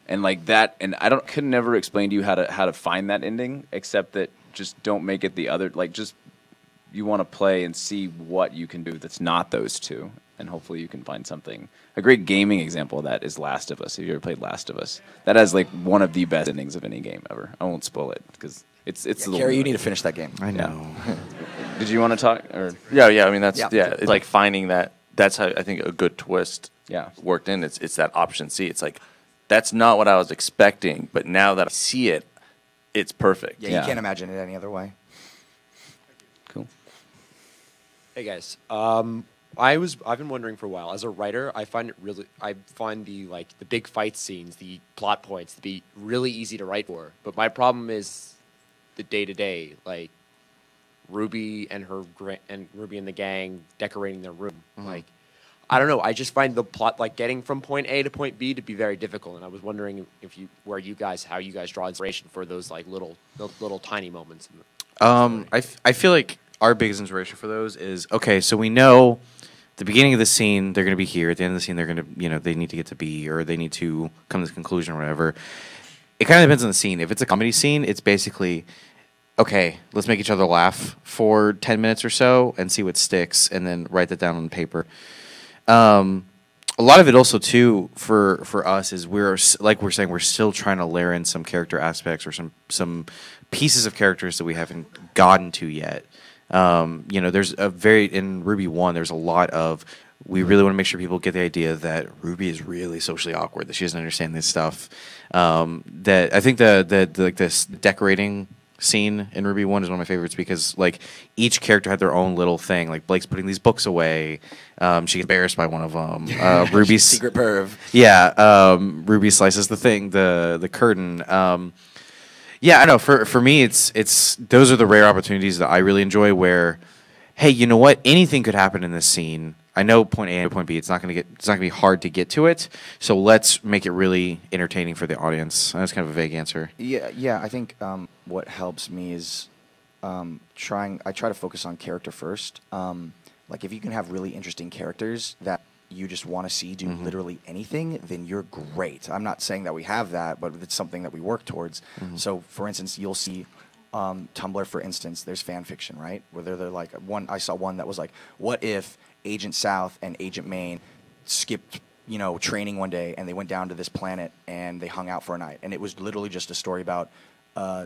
and like that. And could never explain to you how to find that ending, except that just don't make it the other. Like just you want to play and see what you can do that's not those two, and hopefully you can find something. A great gaming example of that is Last of Us. Have you ever played Last of Us? That has like one of the best endings of any game ever. I won't spoil it because it's a little. Carrie, you need to finish that game. I know. Did you want to talk or? Yeah, I mean that's Yeah. It's like finding that. That's how I think a good twist Yeah. worked in. It's that option C. It's like that's not what I was expecting, but now that I see it, it's perfect. Yeah, Yeah. you can't imagine it any other way. Cool. Hey guys, I've been wondering for a while. As a writer, I find the big fight scenes, the plot points to be really easy to write for. But my problem is the day to day, like Ruby and Ruby and the gang decorating their room. Like, I don't know. I just find the plot, like getting from point A to point B, to be very difficult. And I was wondering how you guys draw inspiration for those like little tiny moments. I feel like our biggest inspiration for those is, okay, so we know the beginning of the scene they're going to be here, at the end of the scene they're going to, they need to get to B, or they need to come to this conclusion or whatever. It kind of depends on the scene. If it's a comedy scene, it's basically, okay, let's make each other laugh for 10 minutes or so and see what sticks, and then write that down on paper. A lot of it also too for us is we're saying we're still trying to layer in some character aspects or some pieces of characters that we haven't gotten to yet. There's in Ruby 1 there's a lot of, we really want to make sure people get the idea that Ruby is really socially awkward, that she doesn't understand this stuff. That I think this decorating scene in Ruby 1 is one of my favorites because like each character had their own little thing. Like Blake's putting these books away. She gets embarrassed by one of them. Ruby's Secret perv. Yeah. Ruby slices the curtain. Yeah, I know. For me, it's those are the rare opportunities that I really enjoy. Where, hey, you know what? Anything could happen in this scene. I know point A and point B. It's not gonna be hard to get to it. So let's make it really entertaining for the audience. That's kind of a vague answer. Yeah. I think what helps me is I try to focus on character first. Like if you can have really interesting characters that you just want to see do literally anything, then you're great. I'm not saying that we have that, but it's something that we work towards. So, for instance, you'll see Tumblr, for instance, there's fan fiction, right? Where they're like, I saw one that was like, what if Agent South and Agent Maine skipped, training one day and they went down to this planet and they hung out for a night. And it was literally just a story about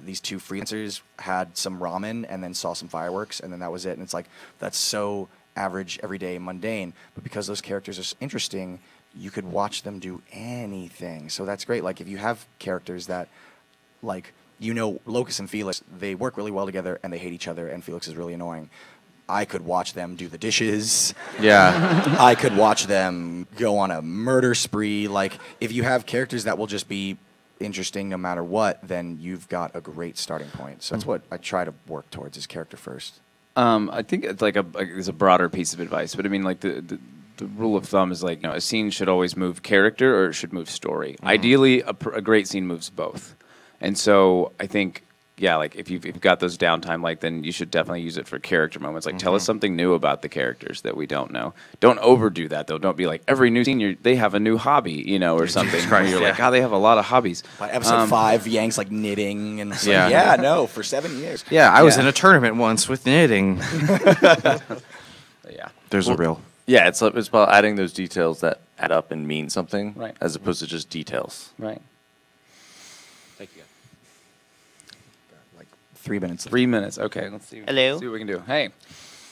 these two freelancers had some ramen and then saw some fireworks and then that was it. And it's like, that's so average, everyday, mundane, but because those characters are so interesting, you could watch them do anything. So that's great. Like if you have characters that, like, Locus and Felix, they work really well together and they hate each other, and Felix is really annoying. I could watch them do the dishes. Yeah. I could watch them go on a murder spree. Like if you have characters that will just be interesting no matter what, then you've got a great starting point. So that's what I try to work towards, is character first. I think it's like it's a broader piece of advice, but I mean, like the rule of thumb is like, a scene should always move character or it should move story. Ideally, a great scene moves both, and so I think, yeah, like if you've got those downtime, like then you should definitely use it for character moments. Like tell us something new about the characters that we don't know. Don't overdo that though. Don't be like every new scene they have a new hobby, or something. You're like, God, they have a lot of hobbies. By episode 5, Yank's like knitting, and it's Yeah. like, no, for 7 years. Yeah, I was in a tournament once with knitting. Yeah. There's a real. Yeah, it's about adding those details that add up and mean something, Right. as opposed to just details. Right. Thank you. 3 minutes. 3 minutes. Okay, let's see. Hello. See what we can do. Hey.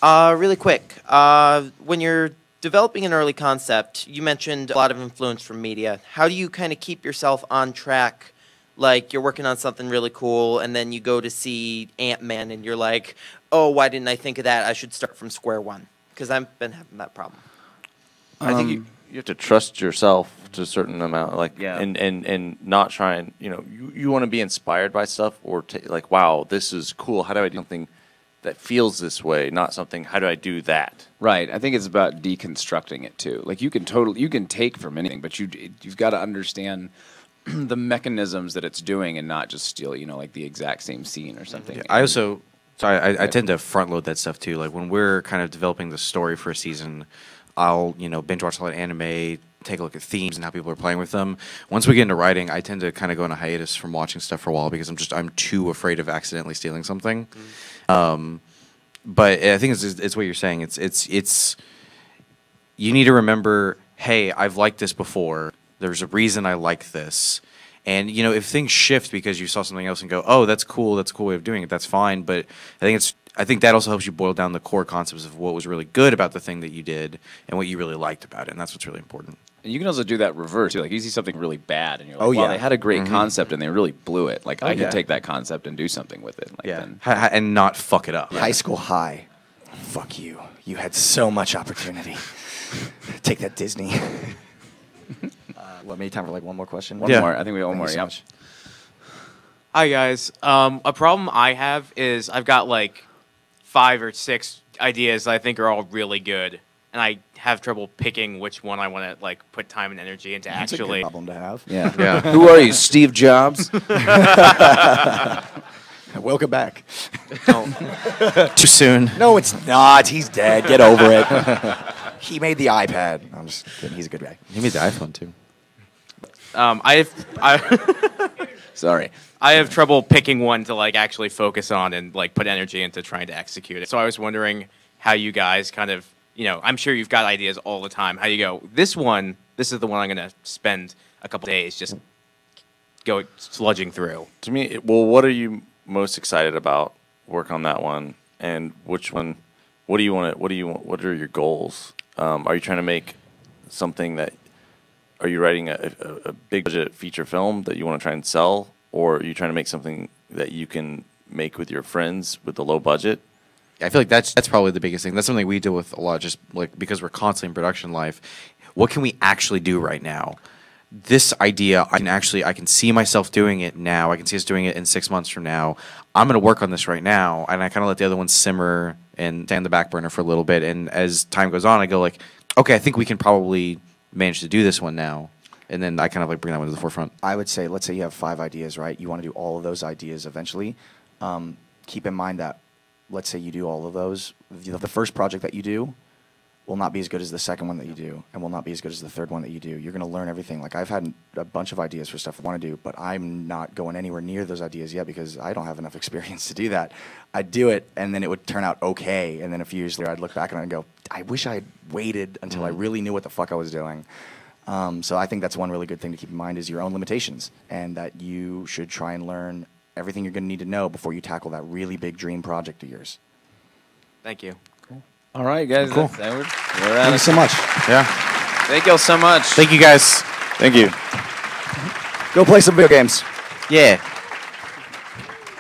Really quick, when you're developing an early concept, you mentioned a lot of influence from media. How do you kind of keep yourself on track? Like you're working on something really cool, and then you go to see Ant-Man, and you're like, "Oh, why didn't I think of that? I should start from square one." Because I've been having that problem. I think you have to trust yourself to a certain amount, like, Yeah. and not try and, you want to be inspired by stuff, or like, wow, this is cool. How do I do something that feels this way? Not something, how do I do that? Right. I think it's about deconstructing it too. Like you can take from anything, but you've got to understand the mechanisms that it's doing and not just steal, like the exact same scene or something. I tend to front load that stuff too. Like when we're kind of developing the story for a season, I'll binge watch a lot of anime, take a look at themes and how people are playing with them. Once we get into writing, I tend to kind of go on a hiatus from watching stuff for a while because I'm too afraid of accidentally stealing something. but I think it's what you're saying. It's you need to remember, hey, I've liked this before. There's a reason I like this. And if things shift because you saw something else and go, oh, that's cool, that's a cool way of doing it, that's fine. But I think that also helps you boil down the core concepts of what was really good about the thing that you did and what you really liked about it, and that's what's really important. And you can also do that reverse too. Like you see something really bad, and you're like, Oh, "Wow, yeah. they had a great concept, and they really blew it. Like I yeah. could take that concept and do something with it." Like, Yeah. then- And not fuck it up. High school high. Fuck you. You had so much opportunity. Take that, Disney. Maybe time for like one more question? One Yeah. more. I think we got one Thank more. you so Yeah. much. Hi guys. A problem I have is I've got like 5 or 6 ideas that I think are all really good, and I have trouble picking which one I want to like put time and energy into That's a actually. good problem to have. Yeah. Yeah. Who are you, Steve Jobs? Welcome back. Too soon. No, it's not. He's dead. Get over it. He made the iPad. I'm just kidding. He's a good guy. He made the iPhone too. I Sorry. have trouble picking one to like actually focus on and like put energy into trying to execute it. So I was wondering how you guys kind of, I'm sure you've got ideas all the time. How you go, this is the one I'm going to spend a couple days just go sludging through. To me, what are you most excited about? Work on that one, and which one? What do you want? What are your goals? Are you trying to make something that? Are you writing a big budget feature film that you want to try and sell, or are you trying to make something that you can make with your friends with the low budget? I feel like that's probably the biggest thing. That's something we deal with a lot, just like because we're constantly in production life. What can we actually do right now? This idea, I can see myself doing it now. I can see us doing it in 6 months from now. I'm going to work on this right now, and I kind of let the other ones simmer and stay on the back burner for a little bit. And as time goes on, I go like, okay, I think we can probably manage to do this one now. And then I kind of like bring that one to the forefront. I would say, let's say you have 5 ideas, right? You want to do all of those ideas eventually. Keep in mind that, let's say you do all of those. The first project that you do will not be as good as the second one that you do, and will not be as good as the third one that you do. You're going to learn everything. Like, I've had a bunch of ideas for stuff I want to do, but I'm not going anywhere near those ideas yet because I don't have enough experience to do that. I'd do it, and then it would turn out okay, and then a few years later I'd look back on it and go, I wish I had waited until I really knew what the fuck I was doing. So I think that's one really good thing to keep in mind is your own limitations, and that you should try and learn everything you're going to need to know before you tackle that really big dream project of yours. Thank you. All right, guys. Cool. We're Thank out you of so much. Yeah. Thank y'all so much. Thank you guys. Thank you. Go play some video games. Yeah.